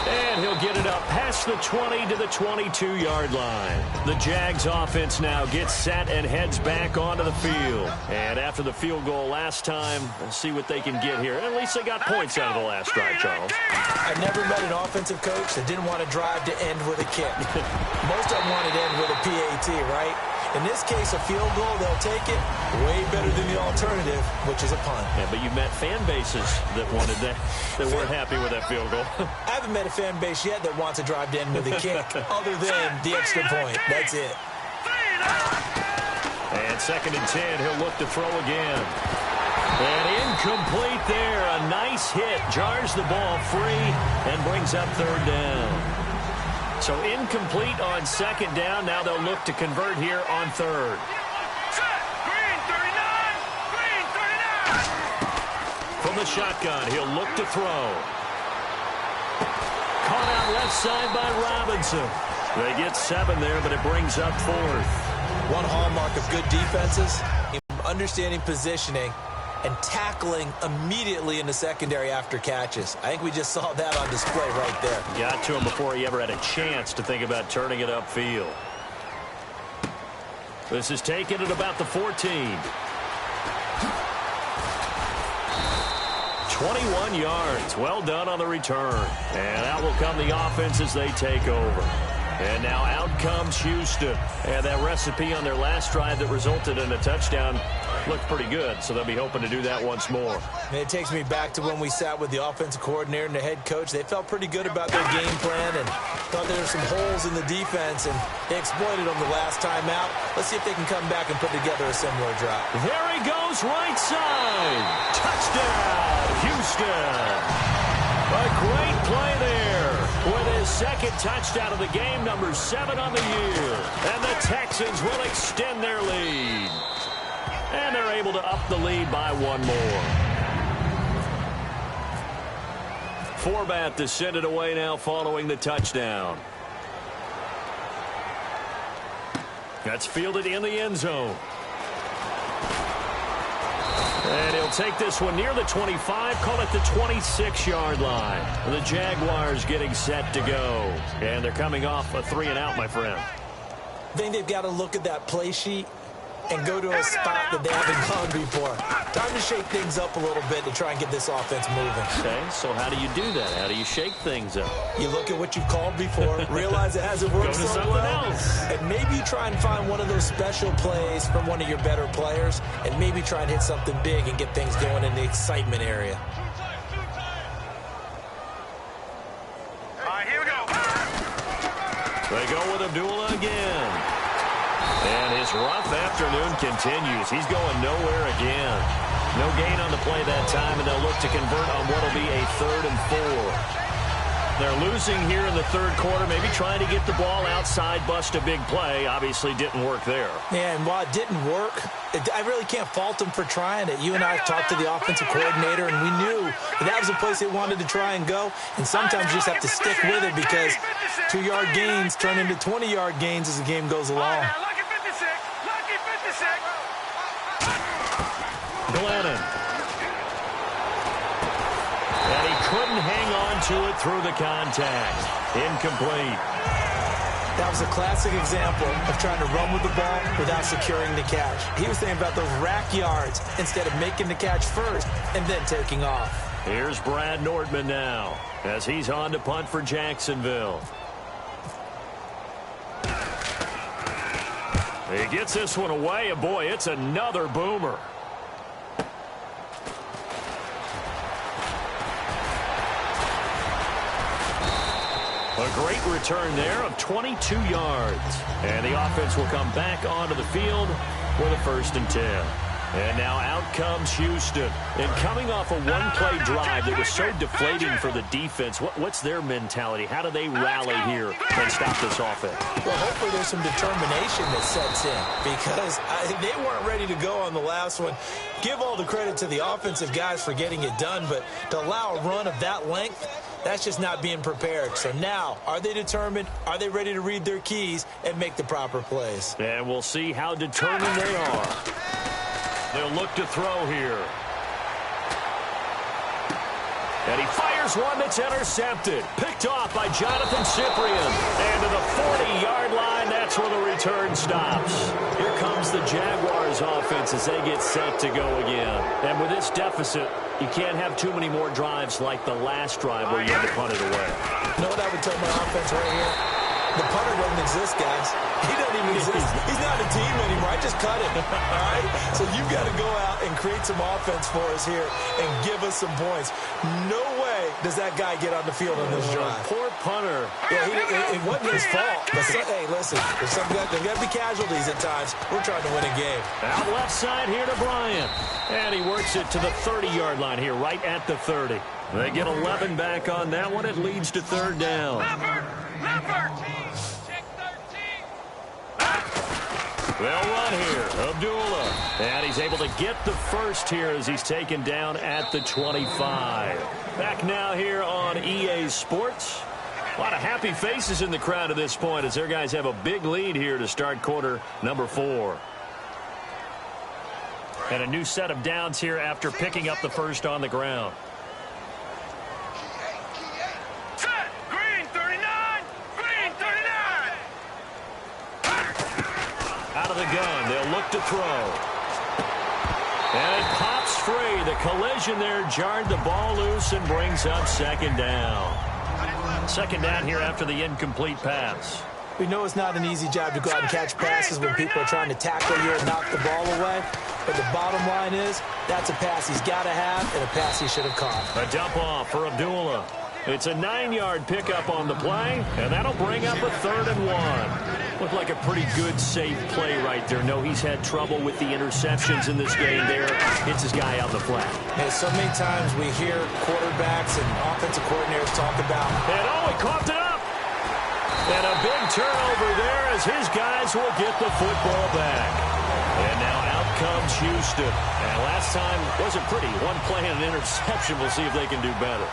B: And he'll get it up past the 20 to the 22-yard line. The Jags offense now gets set and heads back onto the field. And after the field goal last time, let's see what they can get here. At least they got points out of the last drive, Charles.
C: I never met an offensive coach that didn't want to drive to end with a kick. Most of them wanted to end with a PAT, right? In this case, a field goal, they'll take it way better than the alternative, which is a punt.
B: Yeah, but you've met fan bases that wanted that, that weren't happy with that field goal.
C: I haven't met a fan base yet that wants to drive to end with a kick, other than the extra point. That's it.
B: And 2nd and 10, he'll look to throw again. And incomplete there. A nice hit. Jars the ball free and brings up 3rd down. So incomplete on 2nd down. Now they'll look to convert here on 3rd.
D: Green 39! Green 39!
B: From the shotgun, he'll look to throw. Caught out left side by Robinson. They get 7 there, but it brings up 4th.
C: One hallmark of good defenses, understanding positioning and tackling immediately in the secondary after catches. I think we just saw that on display right there.
B: Got to him before he ever had a chance to think about turning it upfield. This is taken at about the 14. 21 yards. Well done on the return. And out will come the offense as they take over. And now out comes Houston. And that recipe on their last drive that resulted in a touchdown looked pretty good, so they'll be hoping to do that once more.
C: And it takes me back to when we sat with the offensive coordinator and the head coach. They felt pretty good about their game plan and thought there were some holes in the defense, and they exploited them the last time out. Let's see if they can come back and put together a similar drive.
B: There he goes, right side. Touchdown, Houston. A great play there with his 2nd touchdown of the game, number 7 on the year. And the Texans will extend their lead. And they're able to up the lead by 1 more. Format to send it away now following the touchdown. That's fielded in the end zone. And he'll take this one near the 25, call it the 26-yard line. The Jaguars getting set to go. And they're coming off a 3-and-out, my friend.
C: I think they've got to look at that play sheet and go to a spot that they haven't gone before. Time to shake things up a little bit to try and get this offense moving.
B: Okay, so how do you do that? How do you shake things up?
C: You look at what you've called before, realize it hasn't worked so well, and maybe you try and find one of those special plays from one of your better players, and maybe try and hit something big and get things going in the excitement area.
D: All right, here we go.
B: They go with Abdullah again. And his rough afternoon continues. He's going nowhere again. No gain on the play that time, and they'll look to convert on what will be a 3rd and 4. They're losing here in the 3rd quarter, maybe trying to get the ball outside, bust a big play. Obviously didn't work there.
C: Yeah, and while it didn't work, I really can't fault them for trying it. You and I talked to the offensive coordinator, and we knew that was a place they wanted to try and go. And sometimes you just have to stick with it because 2-yard gains turn into 20-yard gains as the game goes along.
D: Lucky 56. Lucky 56.
B: Glennon. And he couldn't hang on to it through the contact. Incomplete.
C: That was a classic example of trying to run with the ball without securing the catch. He was thinking about those rack yards instead of making the catch first and then taking off.
B: Here's Brad Nordman now as he's on to punt for Jacksonville. He gets this one away, and boy, it's another boomer. A great return there of 22 yards. And the offense will come back onto the field with a 1st and 10. And now out comes Houston. And coming off a one-play drive that was so deflating for the defense, what's their mentality? How do they rally here and stop this offense?
C: Well, hopefully there's some determination that sets in because they weren't ready to go on the last one. Give all the credit to the offensive guys for getting it done, but to allow a run of that length, That's just not being prepared. So now, are they determined? Are they ready to read their keys and make the proper plays?
B: And we'll see how determined they are. They'll look to throw here. And he fires one that's intercepted. Picked off by Jonathan Cyprien. And to the 40-yard line, that's where the return stops. Here comes the Jaguars offense as they get set to go again. And with this deficit, you can't have too many more drives like the last drive where you had to punt it away.
C: You know what I would tell my offense right here? The punter doesn't exist, guys. He doesn't even exist. He's not a team anymore. I just cut him. All right? So you've got to go out and create some offense for us here and give us some points. No way does that guy get on the field on this drive.
B: Poor punter.
C: Yeah, it wasn't his fault. But hey, listen, there's got to be casualties at times. We're trying to win a game.
B: Out left side here to Bryant. And he works it to the 30-yard line here, right at the 30. They get 11 back on that one. It leads to third down. They'll run here. Abdullah. And he's able to get the first here as he's taken down at the 25. Back now here on EA Sports. A lot of happy faces in the crowd at this point as their guys have a big lead here to start quarter number 4. And a new set of downs here after picking up the first on the ground.
D: Green 39! Green 39!
B: Out of the gun, they'll look to throw. And it pops free. The collision there jarred the ball loose and brings up second down. Second down here after the incomplete pass.
C: We know it's not an easy job to go out and catch passes when people are trying to tackle you and knock the ball away. But the bottom line is, that's a pass he's got to have and a pass he should have caught.
B: A dump off for Abdullah. It's a 9-yard pickup on the play, and that'll bring up a 3rd and 1. Looked like a pretty good, safe play right there. No, he's had trouble with the interceptions in this game there. Hits his guy out the flat.
C: Hey, so many times we hear quarterbacks and offensive coordinators talk about...
B: And he coughed it up. And a big turnover there as his guys will get the football back. And now out comes Houston. And last time wasn't pretty. One play and an interception. We'll see if they can do better.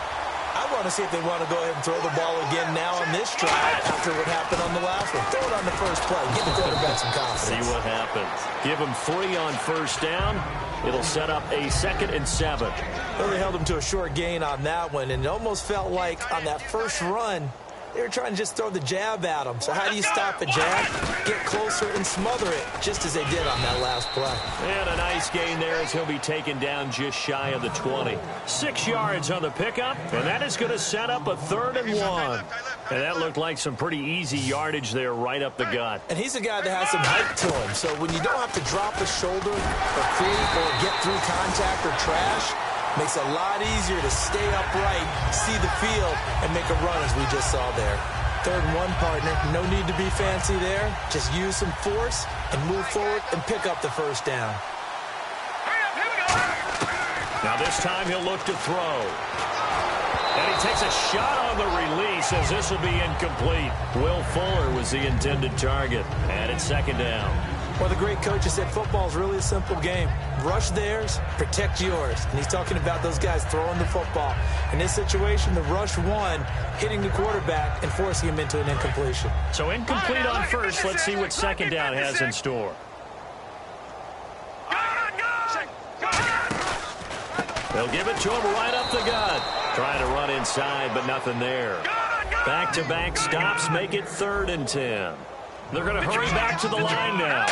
C: I want to see if they want to go ahead and throw the ball again now on this drive after what happened on the last one. Throw it on the first play. Give the quarterback some confidence.
B: See what happens. Give him 3 on first down. It'll set up a 2nd and 7.
C: Well, they held him to a short gain on that one, and it almost felt like on that first run, they were trying to just throw the jab at him. So how do you stop a jab? Get closer and smother it, just as they did on that last play.
B: And a nice gain there as he'll be taken down just shy of the 20. 6 yards on the pickup, and that is going to set up a 3rd and 1. And that looked like some pretty easy yardage there right up the gut.
C: And he's a guy that has some height to him. So when you don't have to drop a shoulder or create or get through contact or trash, makes it a lot easier to stay upright, see the field, and make a run as we just saw there. 3rd and 1, partner. No need to be fancy there. Just use some force and move forward and pick up the first down.
B: Now this time he'll look to throw. And he takes a shot on the release as this will be incomplete. Will Fuller was the intended target. And it's 2nd down.
C: Well, the great coach has said football is really a simple game. Rush theirs, protect yours. And he's talking about those guys throwing the football. In this situation, the rush one, hitting the quarterback and forcing him into an incompletion.
B: So incomplete on first. Let's see what 2nd down has in store. They'll give it to him right up the gut. Trying to run inside, but nothing there. Back-to-back stops make it 3rd and 10. They're going to hurry back to the line now.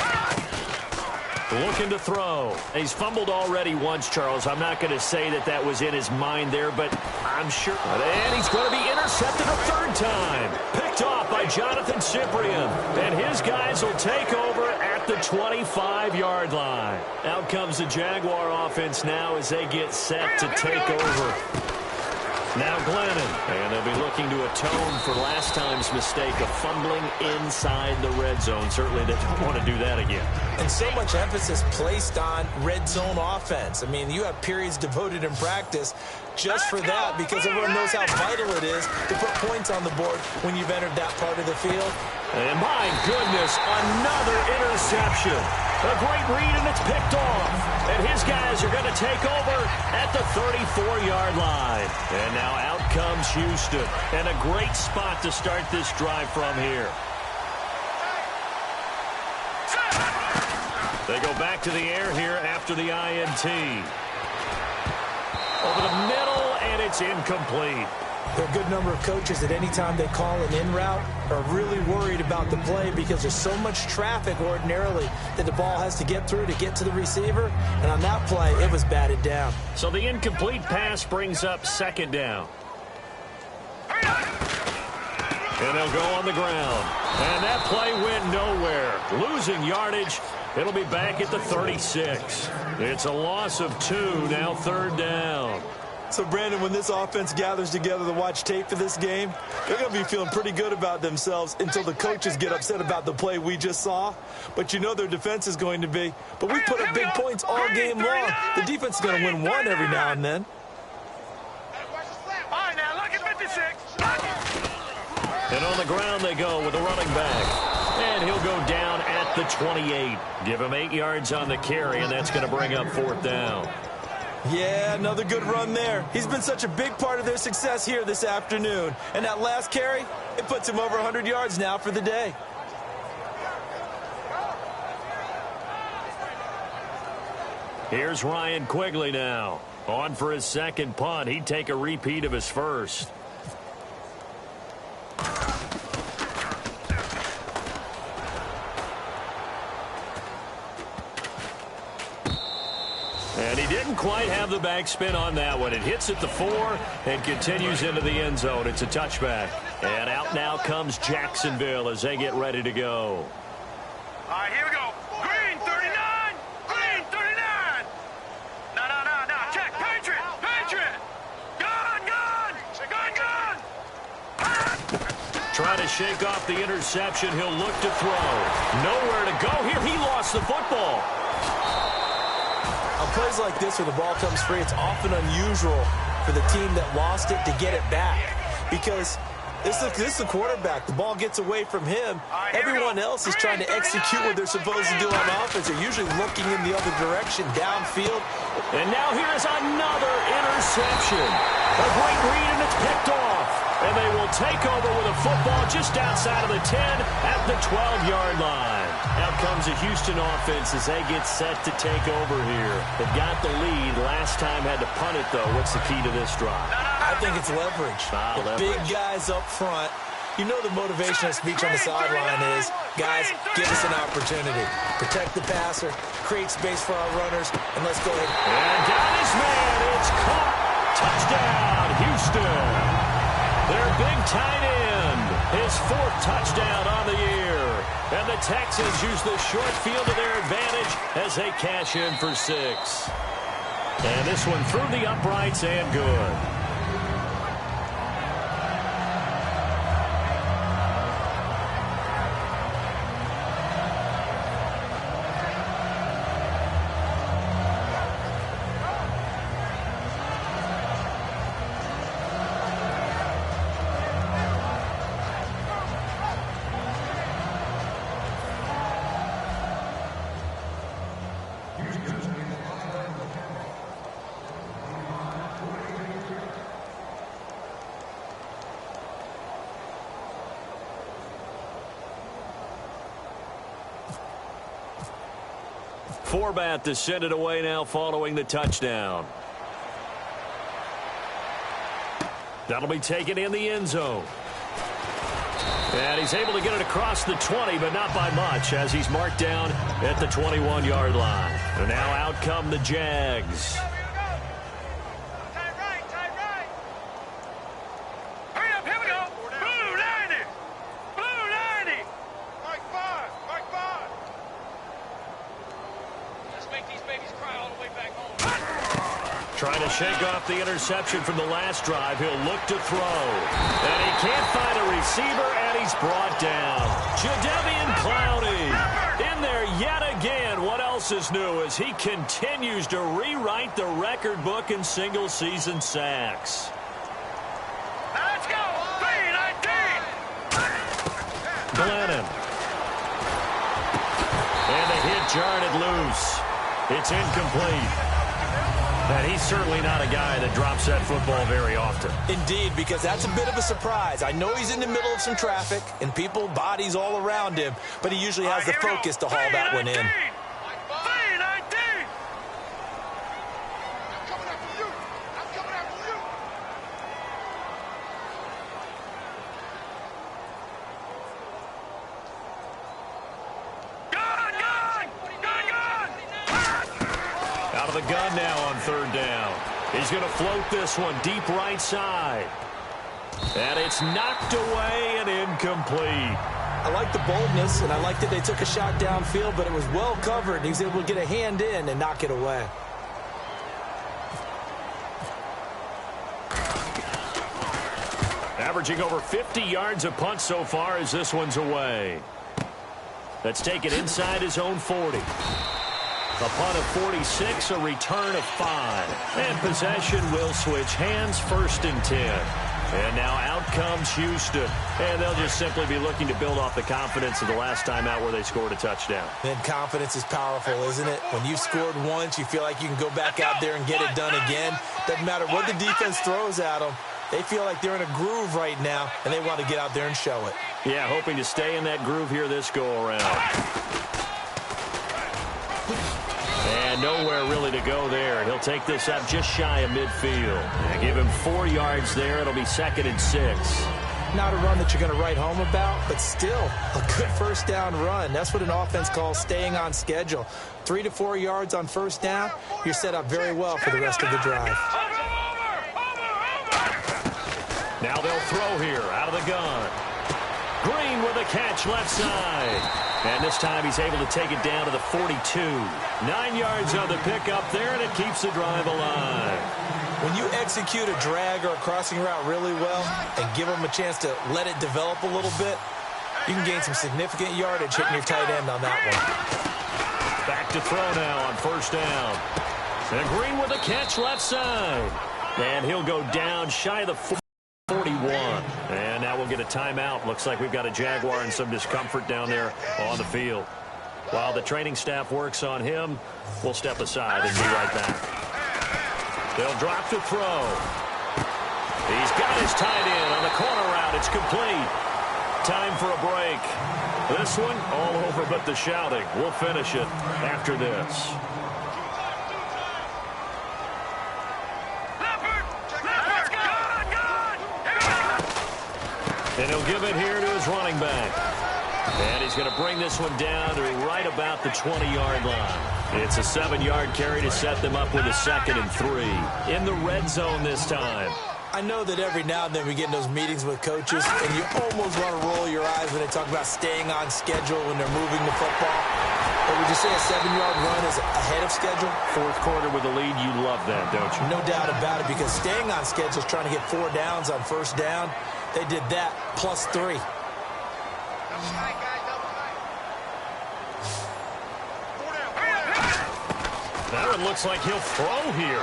B: Looking to throw. He's fumbled already once, Charles. I'm not going to say that that was in his mind there, but I'm sure. And he's going to be intercepted a 3rd time. Picked off by Jonathan Cyprien. And his guys will take over at the 25-yard line. Out comes the Jaguar offense now as they get set to take over. Now Glennon, and they'll be looking to atone for last time's mistake of fumbling inside the red zone. Certainly they don't want to do that again.
C: And so much emphasis placed on red zone offense. I mean, you have periods devoted in practice just for that because everyone knows how vital it is to put points on the board when you've entered that part of the field.
B: And my goodness, another interception. A great read, and it's picked off. And his guys are going to take over at the 34-yard line. And now out comes Houston. And a great spot to start this drive from here. They go back to the air here after the INT. Over the middle, and it's incomplete.
C: There are a good number of coaches that any time they call an in route are really worried about the play because there's so much traffic ordinarily that the ball has to get through to get to the receiver. And on that play, it was batted down.
B: So the incomplete pass brings up second down. And they'll go on the ground. And that play went nowhere. Losing yardage. It'll be back at the 36. It's a loss of 2, now third down.
C: So, Brandon, when this offense gathers together to watch tape for this game, they're going to be feeling pretty good about themselves until the coaches get upset about the play we just saw. But you know their defense is going to be. But we put up big points all game long. The defense is going to win one every now and then.
D: All right, now, look at 56.
B: And on the ground they go with the running back. And he'll go down at the 28. Give him 8 yards on the carry, and that's going to bring up fourth down.
C: Yeah, another good run there. He's been such a big part of their success here this afternoon. And that last carry, it puts him over 100 yards now for the day.
B: Here's Ryan Quigley now. On for his second punt. He'd take a repeat of his first. And he didn't quite have the backspin on that one. It hits at the 4 and continues into the end zone. It's a touchback. And out now comes Jacksonville as they get ready to go.
D: All right, here we go. Green 39. Green 39. No. Check. Patriot. Gun.
B: Trying to shake off the interception. He'll look to throw. Nowhere to go here. He lost the football.
C: On plays like this where the ball comes free, it's often unusual for the team that lost it to get it back because this is the quarterback. The ball gets away from him. Everyone else is trying to execute what they're supposed to do on offense. They're usually looking in the other direction, downfield.
B: And now here is another interception. A great read, and it's picked off. And they will take over with a football just outside of the 10 at the 12-yard line. Out comes a Houston offense as they get set to take over here. They've got the lead. Last time had to punt it, though. What's the key to this drive?
C: I think it's leverage. The big guys up front. You know the motivational speech on the sideline is, guys, give us an opportunity. Protect the passer, create space for our runners, and let's go ahead.
B: And down his man. It's caught. Touchdown, Houston. Their big tight end, his 4th touchdown on the year. And the Texans use the short field to their advantage as they cash in for 6. And this one through the uprights and good. Forbat to send it away now following the touchdown. That'll be taken in the end zone. And he's able to get it across the 20, but not by much as he's marked down at the 21-yard line. And now out come the Jags.
D: Hurry up, here we go. Blue 90. Blue 90. Mike 5. Let's make these babies cry all the way back home.
B: Trying to shake off the interception from the last drive. He'll look to throw. And he can't find a receiver, and he's brought down. Jadeveon Clowney in there yet again. What else is new as he continues to rewrite the record book in single-season sacks.
D: Now let's go. 3-19.
B: Glennon. And a hit jarred it loose. It's incomplete. And he's certainly not a guy that drops that football very often.
C: Indeed, because that's a bit of a surprise. I know he's in the middle of some traffic and people, bodies all around him, but he usually has the focus to haul that one in.
B: The gun now on third down. He's going to float this one deep right side. And it's knocked away and incomplete.
C: I like the boldness, and I like that they took a shot downfield, but it was well covered. He was able to get a hand in and knock it away.
B: Averaging over 50 yards a punt so far as this one's away. Let's take it inside his own 40. A punt of 46, a return of 5. And possession will switch hands, 1st and 10. And now out comes Houston. And they'll just simply be looking to build off the confidence of the last time out where they scored a touchdown.
C: And confidence is powerful, isn't it? When you've scored once, you feel like you can go back out there and get it done again. Doesn't matter what the defense throws at them. They feel like they're in a groove right now, and they want to get out there and show it.
B: Yeah, hoping to stay in that groove here this go-around. And nowhere really to go there. He'll take this up just shy of midfield. And give him 4 yards there. It'll be 2nd and 6.
C: Not a run that you're going to write home about, but still a good first down run. That's what an offense calls staying on schedule. 3 to 4 yards on first down. You're set up very well for the rest of the drive.
B: Now they'll throw here out of the gun. Green with a catch left side. And this time he's able to take it down to the 42. 9 yards on the pickup there, and it keeps the drive alive.
C: When you execute a drag or a crossing route really well and give them a chance to let it develop a little bit, you can gain some significant yardage hitting your tight end on that one.
B: Back to throw now on first down. And Green with a catch left side. And he'll go down shy of the 41. And now we'll get a timeout. Looks like we've got a Jaguar in some discomfort down there on the field. While the training staff works on him, we'll step aside and be right back. They'll drop to throw. He's got his tight end on the corner route. It's complete. Time for a break. This one all over but the shouting. We'll finish it after this. And he'll give it here to his running back. And he's going to bring this one down to right about the 20-yard line. It's a 7-yard carry to set them up with a 2nd and 3. In the red zone this time.
C: I know that every now and then we get in those meetings with coaches, and you almost want to roll your eyes when they talk about staying on schedule when they're moving the football. But would you say a 7-yard run is ahead of schedule?
B: 4th quarter with a lead, you love that, don't you?
C: No doubt about it, because staying on schedule is trying to get 4 downs on first down. They did that plus 3.
B: That one looks like he'll throw here.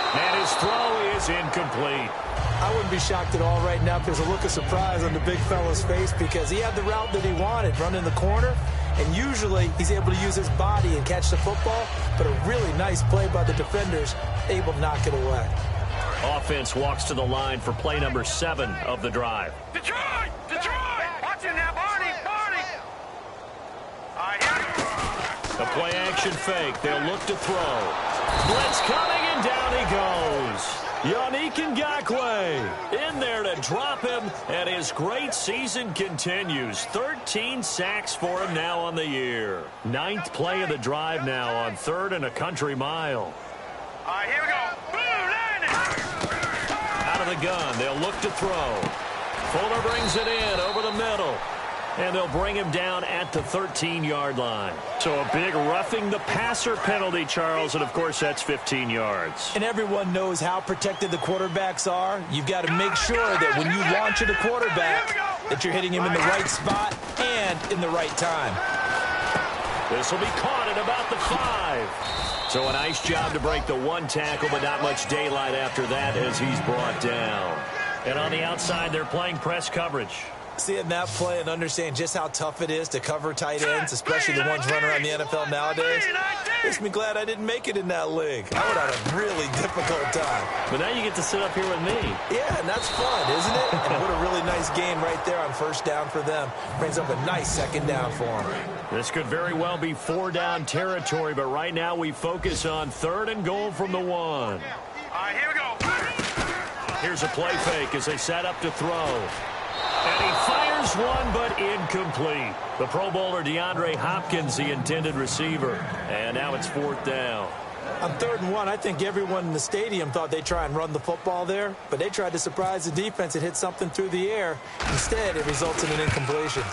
B: And his throw is incomplete.
C: I wouldn't be shocked at all right now if there's a look of surprise on the big fella's face, because he had the route that he wanted, running the corner, and usually he's able to use his body and catch the football, but a really nice play by the defenders, able to knock it away.
B: Offense walks to the line for play number 7 of the drive.
D: Detroit! Detroit! Watch it now, Barney! Barney! All right, here.
B: The play action fake. They'll look to throw. Blitz coming, and down he goes. Yannick Ngakoue in there to drop him, and his great season continues. 13 sacks for him now on the year. 9th play of the drive now on 3rd and a country mile.
D: All right, here we go. Boom, landed.
B: Out of the gun, they'll look to throw. Fuller brings it in over the middle. And they'll bring him down at the 13-yard line. So a big roughing the passer penalty, Charles, and of course that's 15 yards.
C: And everyone knows how protected the quarterbacks are. You've got to make sure that when you launch at a quarterback, that you're hitting him in the right spot and in the right time.
B: This will be caught at about the 5. So a nice job to break the 1 tackle, but not much daylight after that as he's brought down. And on the outside, they're playing press coverage.
C: Seeing that play and understand just how tough it is to cover tight ends, especially the ones running around the NFL nowadays, makes me glad I didn't make it in that league. I would have had a really difficult time.
B: But now you get to sit up here with me.
C: Yeah, and that's fun, isn't it? And what a really nice game right there on first down for them. Brings up a nice second down for them.
B: This could very well be 4-down territory, but right now we focus on 3rd and goal from the 1.
D: All right, here we go.
B: Here's a play fake as they set up to throw. And he fires one, but incomplete. The Pro Bowler DeAndre Hopkins, the intended receiver. And now it's 4th down.
C: On 3rd and 1, I think everyone in the stadium thought they'd try and run the football there, but they tried to surprise the defense and hit something through the air. Instead, it results in an incompletion.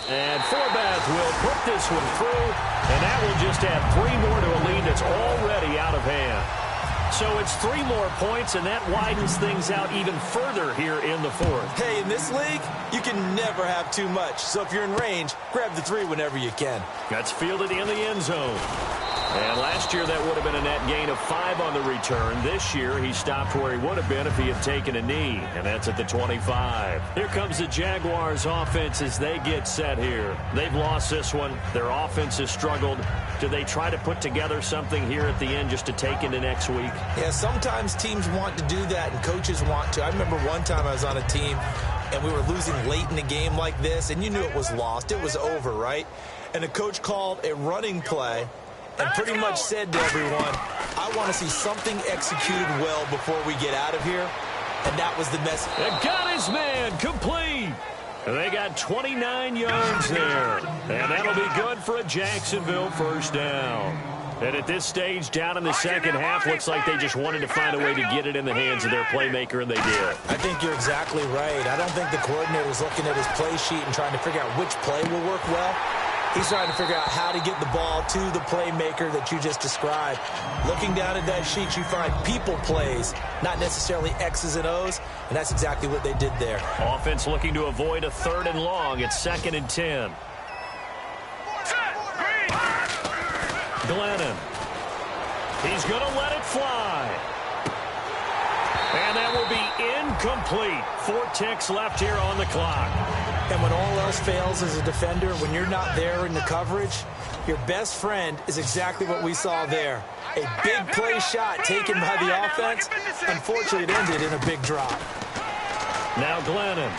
B: And Forbath will put this one through, and that will just add 3 more to a lead that's already out of hand. So it's 3 more points, and that widens things out even further here in the 4th.
C: Hey, in this league, you can never have too much. So if you're in range, grab the 3 whenever you can.
B: That's fielded in the end zone. And last year, that would have been a net gain of 5 on the return. This year, he stopped where he would have been if he had taken a knee, and that's at the 25. Here comes the Jaguars' offense as they get set here. They've lost this one. Their offense has struggled. Do they try to put together something here at the end just to take into next week?
C: Yeah, sometimes teams want to do that, and coaches want to. I remember one time I was on a team, and we were losing late in the game like this, and you knew it was lost. It was over, right? And the coach called a running play and pretty much said to everyone, I want to see something executed well before we get out of here. And that was the message.
B: And got his man complete. And they got 29 yards there. And that'll be good for a Jacksonville first down. And at this stage, down in the second half, looks like they just wanted to find a way to get it in the hands of their playmaker, and they did.
C: I think you're exactly right. I don't think the coordinator was looking at his play sheet and trying to figure out which play will work well. He's trying to figure out how to get the ball to the playmaker that you just described. Looking down at that sheet, you find people plays, not necessarily X's and O's, and that's exactly what they did there.
B: Offense looking to avoid a 3rd and long. It's 2nd and 10. Glennon. He's going to let it fly. And that will be incomplete. 4 ticks left here on the clock.
C: And when all else fails as a defender, when you're not there in the coverage, your best friend is exactly what we saw there. A big play shot taken by the offense. Unfortunately, it ended in a big drop.
B: Now Glennon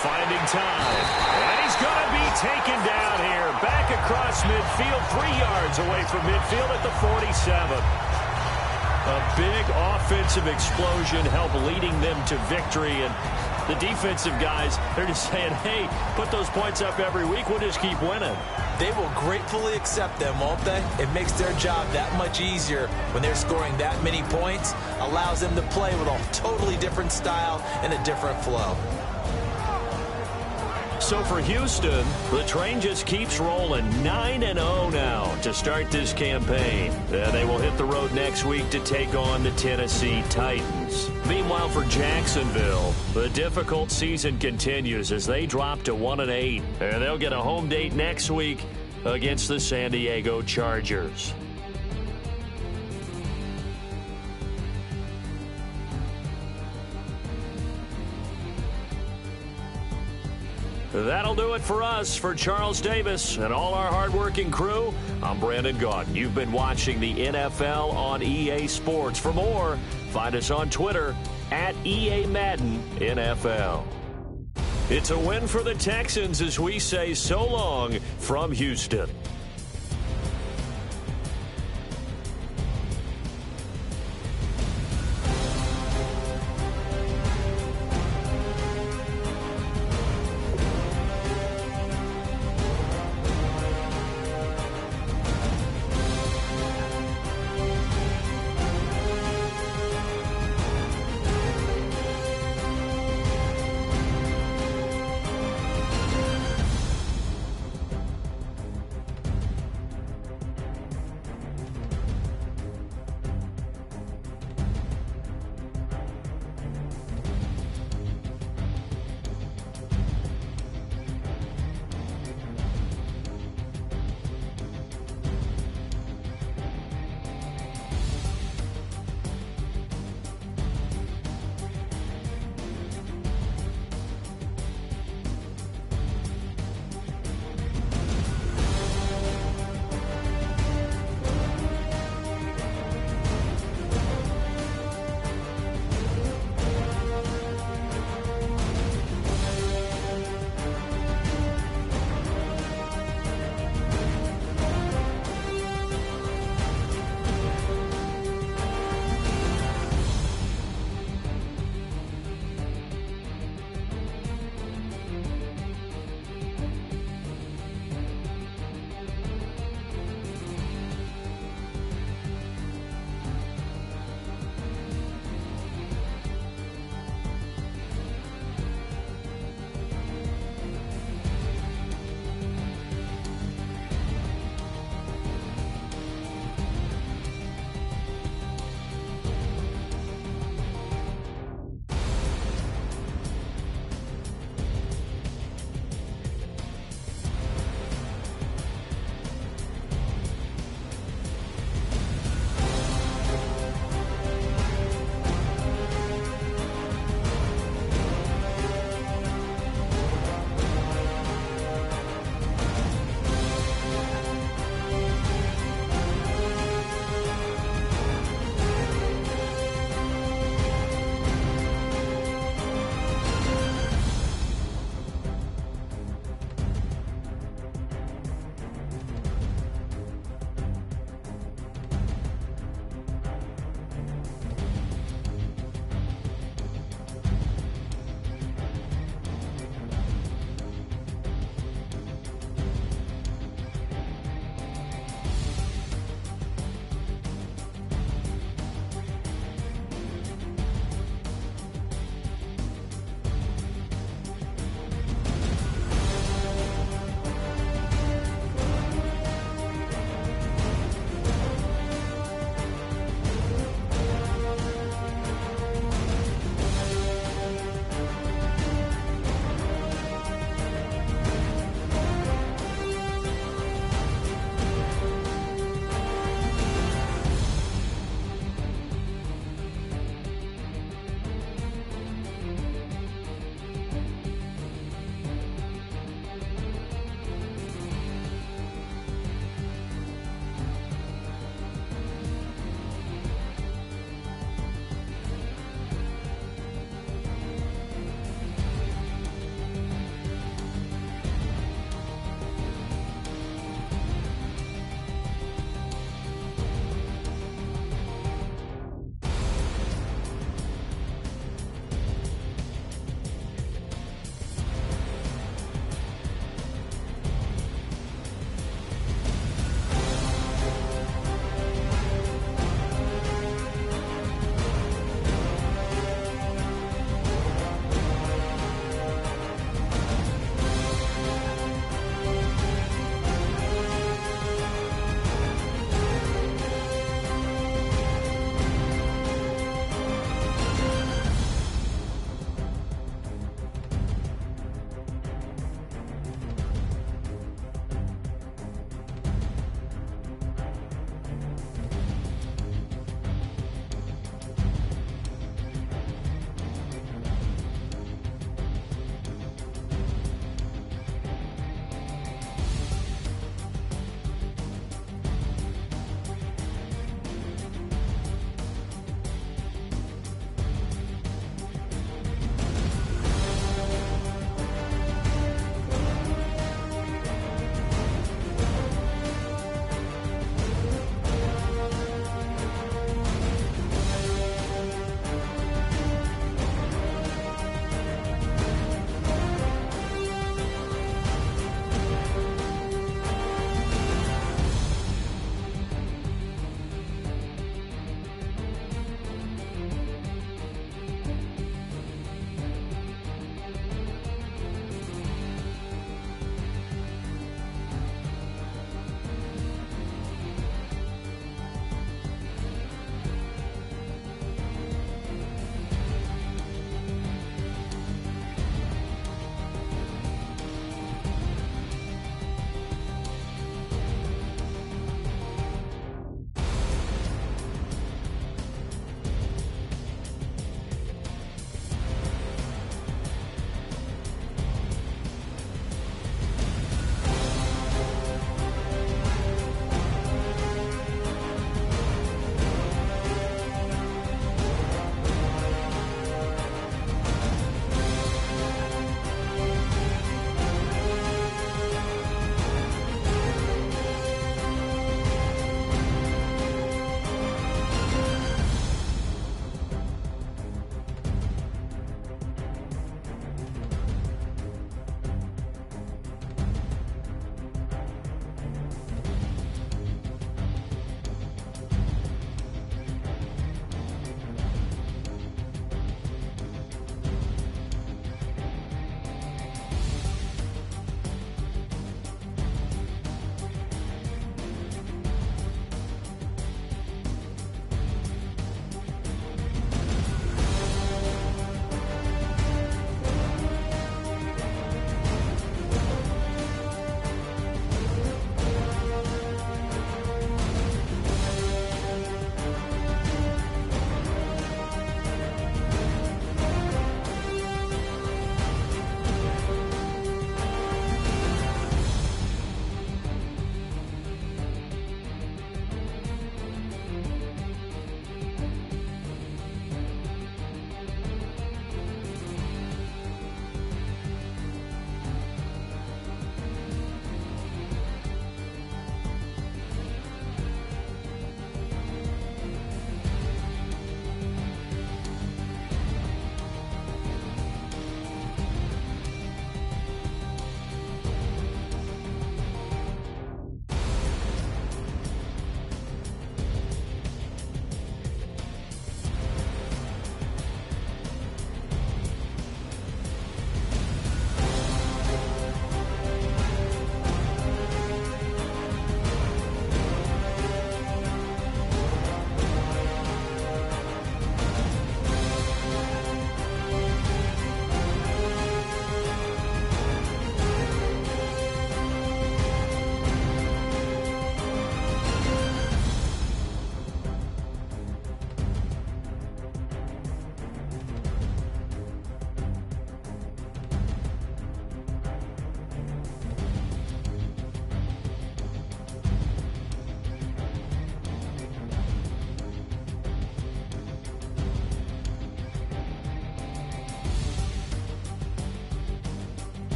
B: finding time. And he's going to be taken down here. Back across midfield, 3 yards away from midfield at the 47. A big offensive explosion helped leading them to victory. And the defensive guys, they're just saying, hey, put those points up every week. We'll just keep winning.
C: They will gratefully accept them, won't they? It makes their job that much easier when they're scoring that many points. Allows them to play with a totally different style and a different flow.
B: So for Houston, the train just keeps rolling. 9-0 now to start this campaign. They will hit the road next week to take on the Tennessee Titans. Meanwhile, for Jacksonville, the difficult season continues as they drop to 1-8. And they'll get a home date next week against the San Diego Chargers. That'll do it for us. For Charles Davis and all our hardworking crew, I'm Brandon Gaudin. You've been watching the NFL on EA Sports. For more, find us on Twitter at EA Madden NFL. It's a win for the Texans as we say so long from Houston.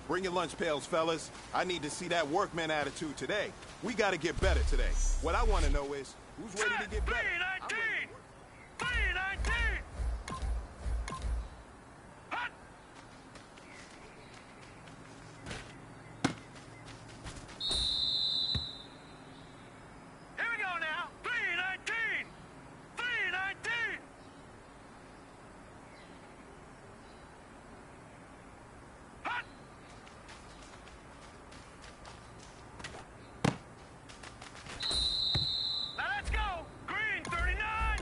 E: Bring your lunch pails, fellas. I need to see that workman attitude today. We got to get better today. What I want to know is, who's ready to get better?
D: B19! B19! Hot! Here we go now. B19! B19! Hot! Now let's go! Green 39!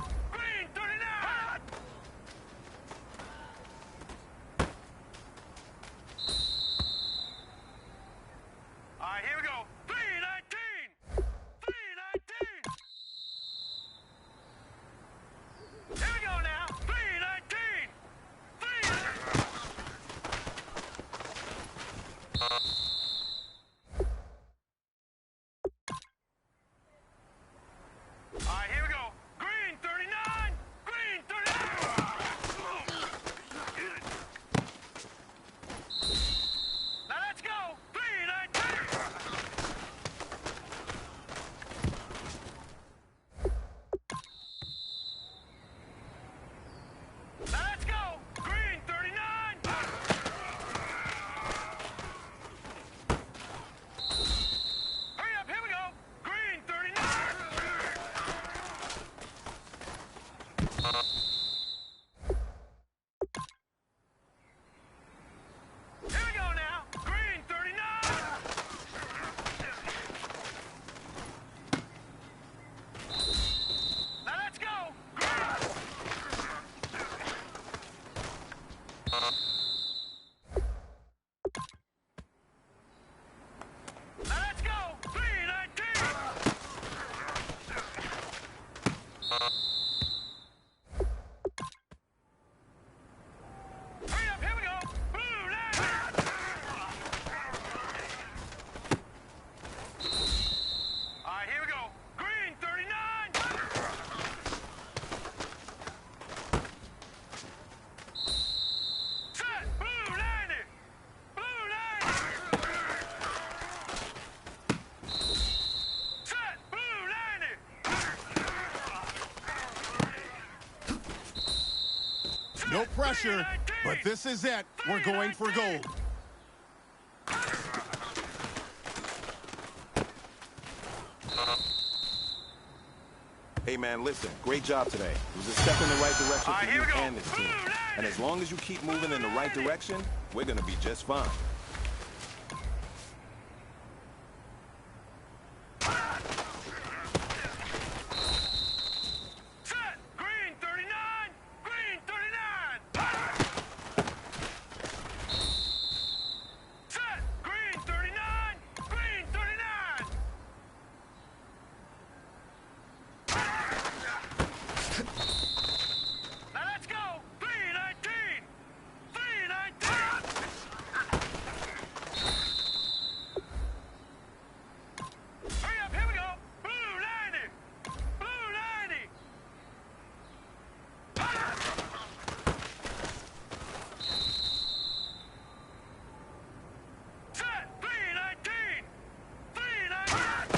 D: Let's go! 319! Hurry up, here we go! Blue line! All right, here we go. Green 39! Set! Blue 90! Blue 90! Set! Blue 90!
A: No pressure, but this is it. We're going for gold.
E: Hey, man, listen. Great job today. It was a step in the right direction
D: All right,
E: for
D: here
E: you
D: we go.
E: and this team. And as long as you keep moving in the right direction, we're going to be just fine.
D: Set! Green 39! Green 39! Set! Green 39! Green 39! Now let's go! 319! 319! Hurry up, here we go! Blue 90! Blue 90! Set! 319! 319!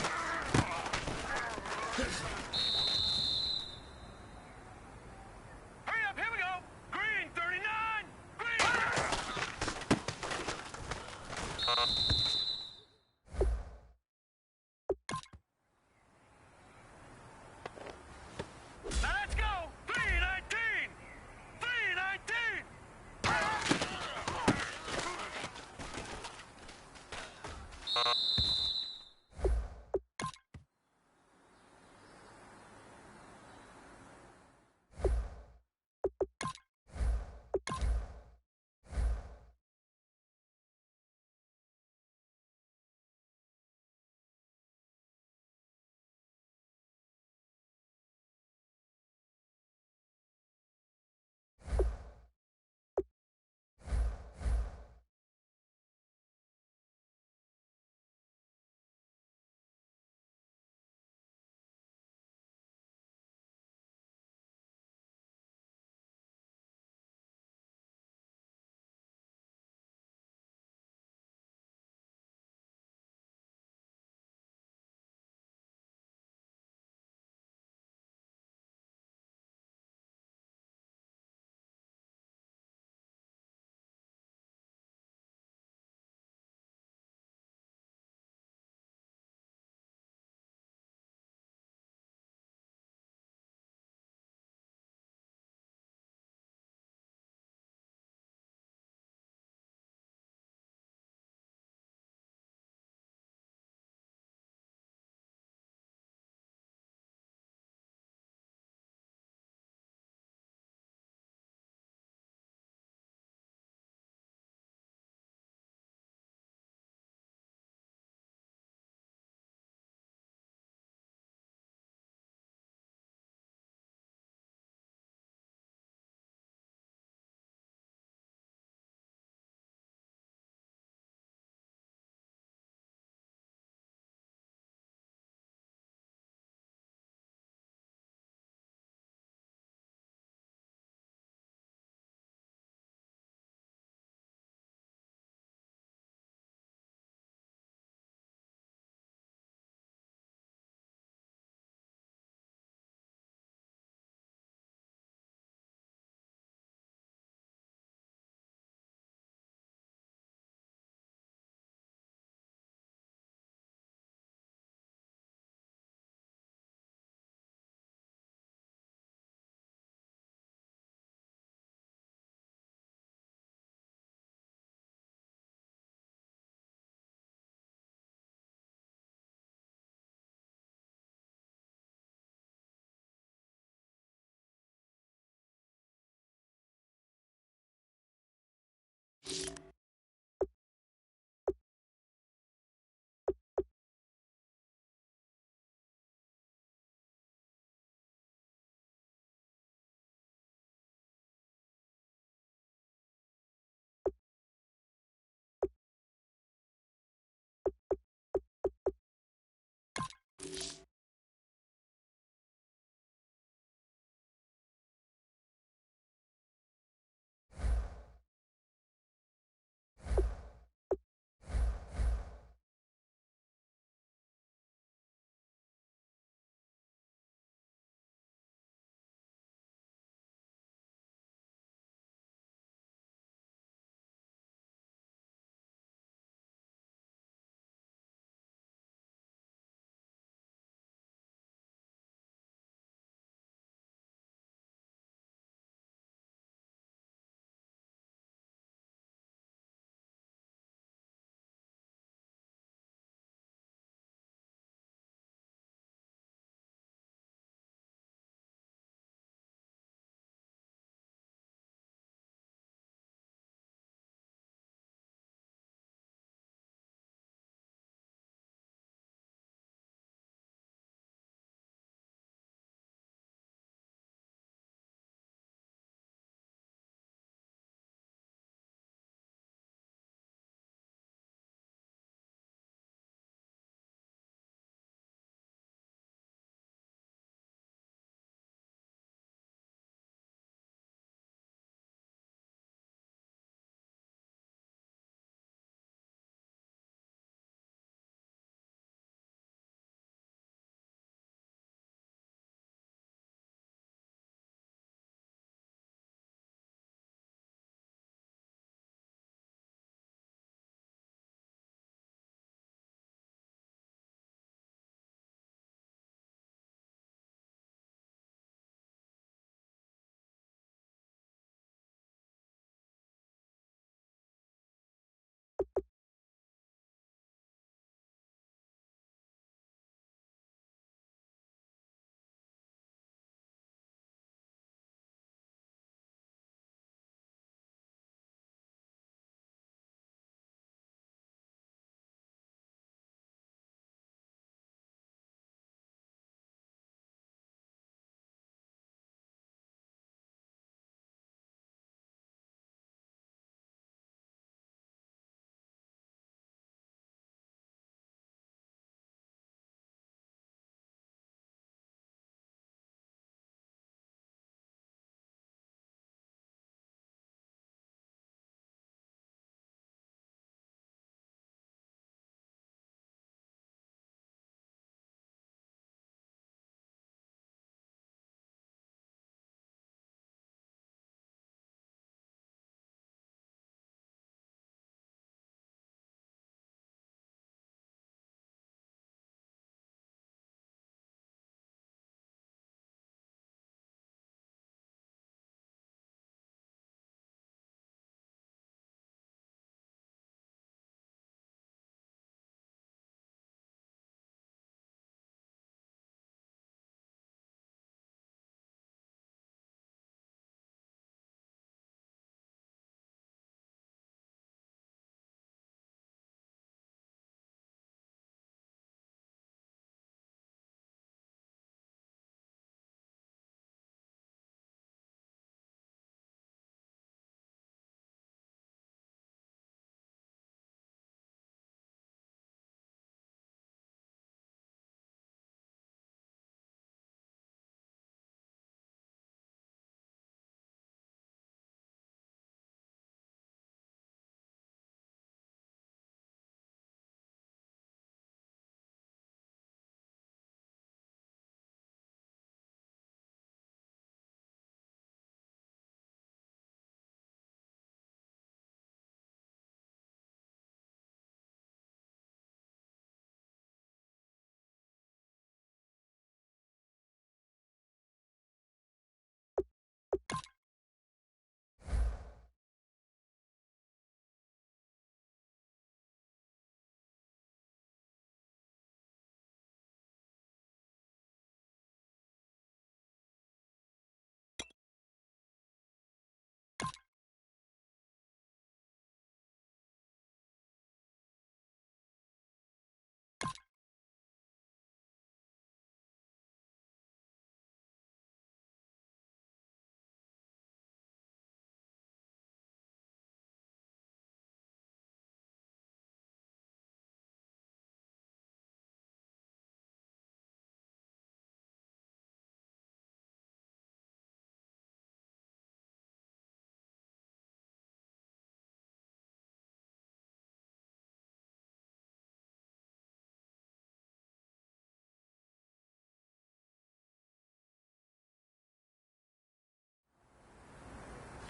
D: Hurry up, here we go! Green 39! Green!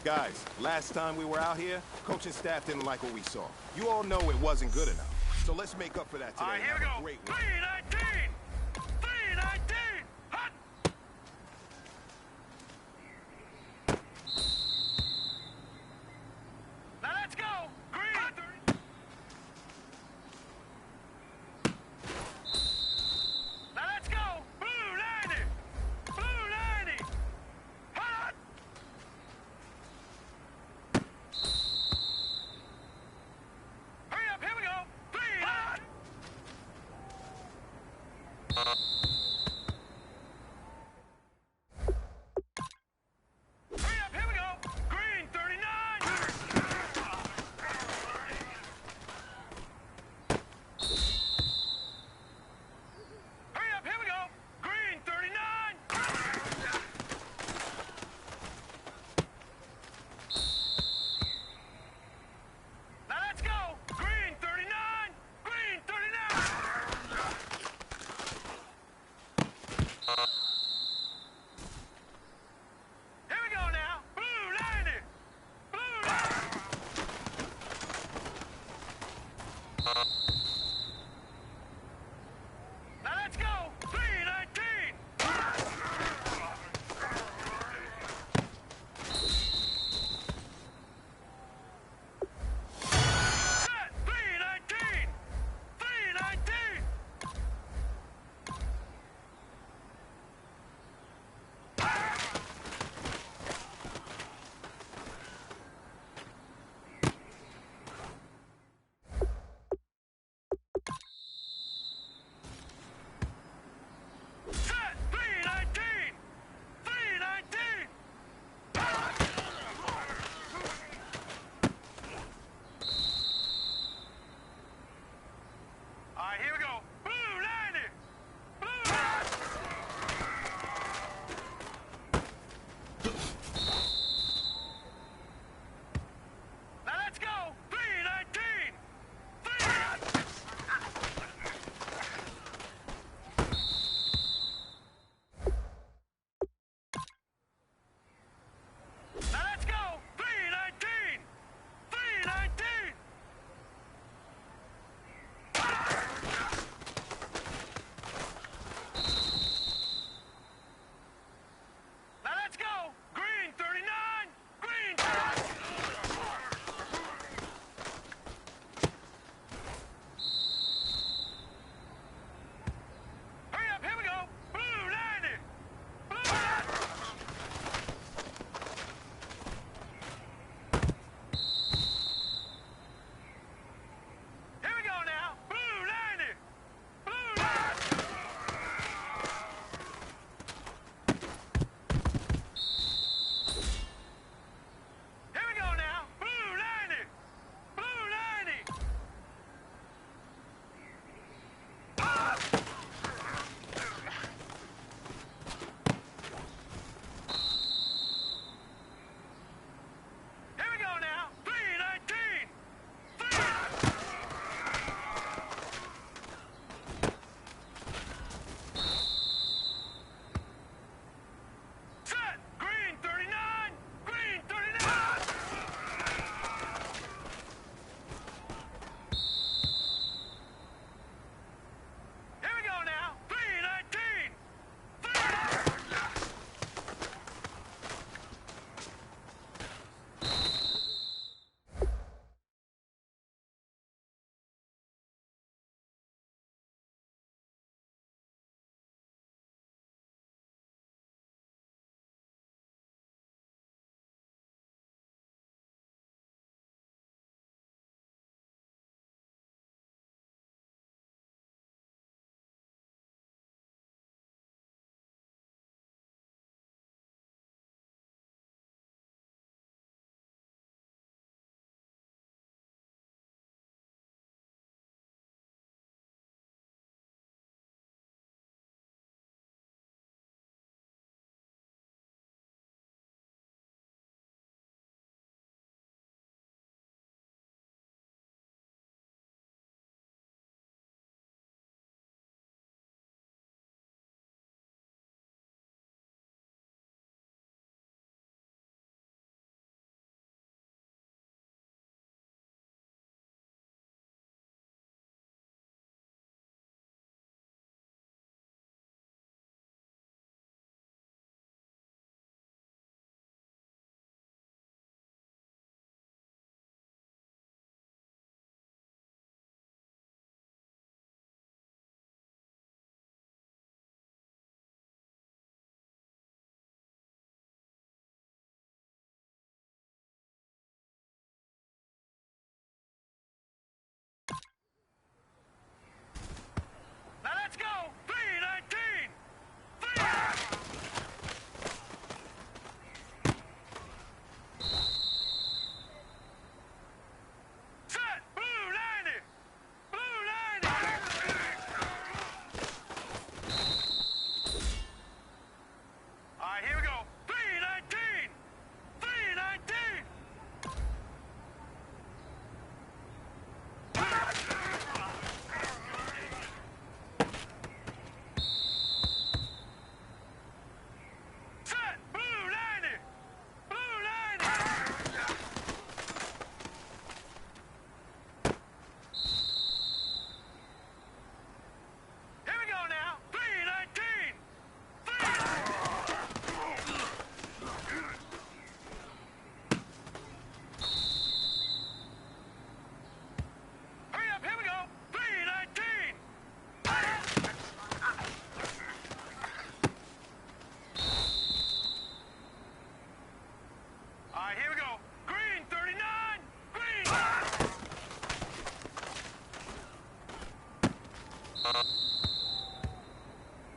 E: Guys, last time we were out here, coaching staff didn't like what we saw. You all know it wasn't good enough. So let's make up for that today.
D: All right, here we
E: and have a
D: go.
E: great win.
D: 319! 319! Hot! Now let's go! Green! Hot. Now let's go! Blue 90! Blue 90! Hot! Hurry up, here we go! 3 hot!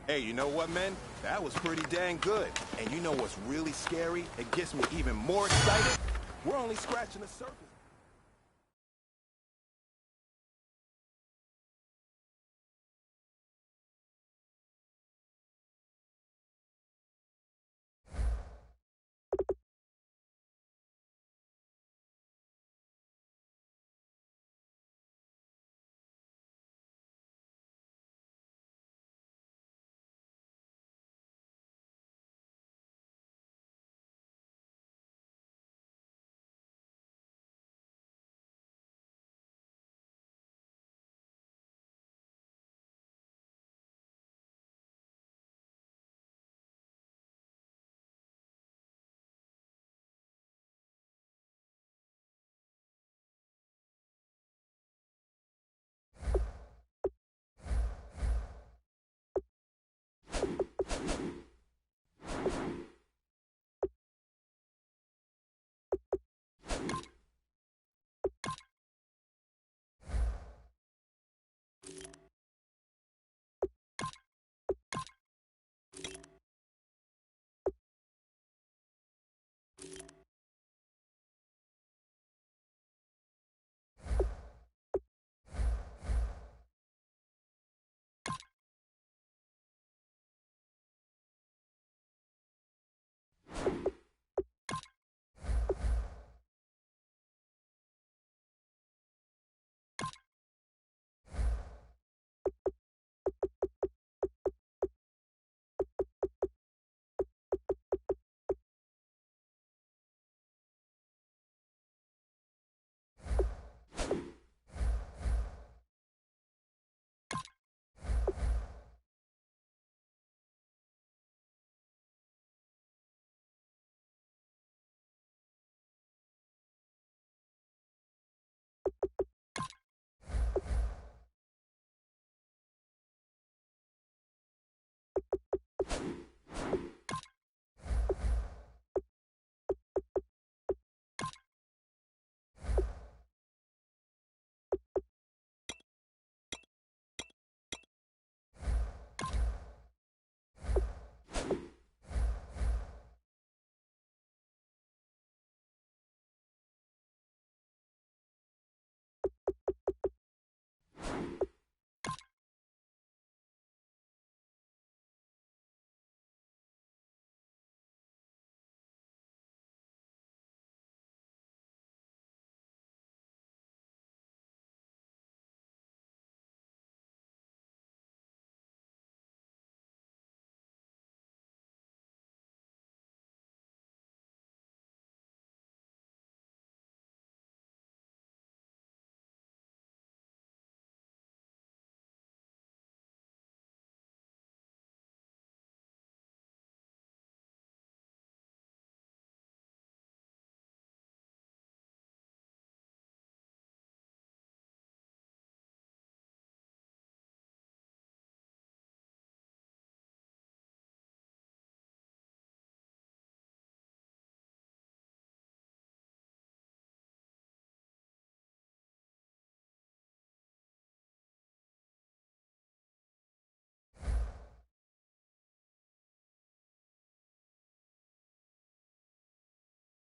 E: Hey, you know what, man? That was pretty dang good. And you know what's really scary? It gets me even more excited. We're only scratching the surface.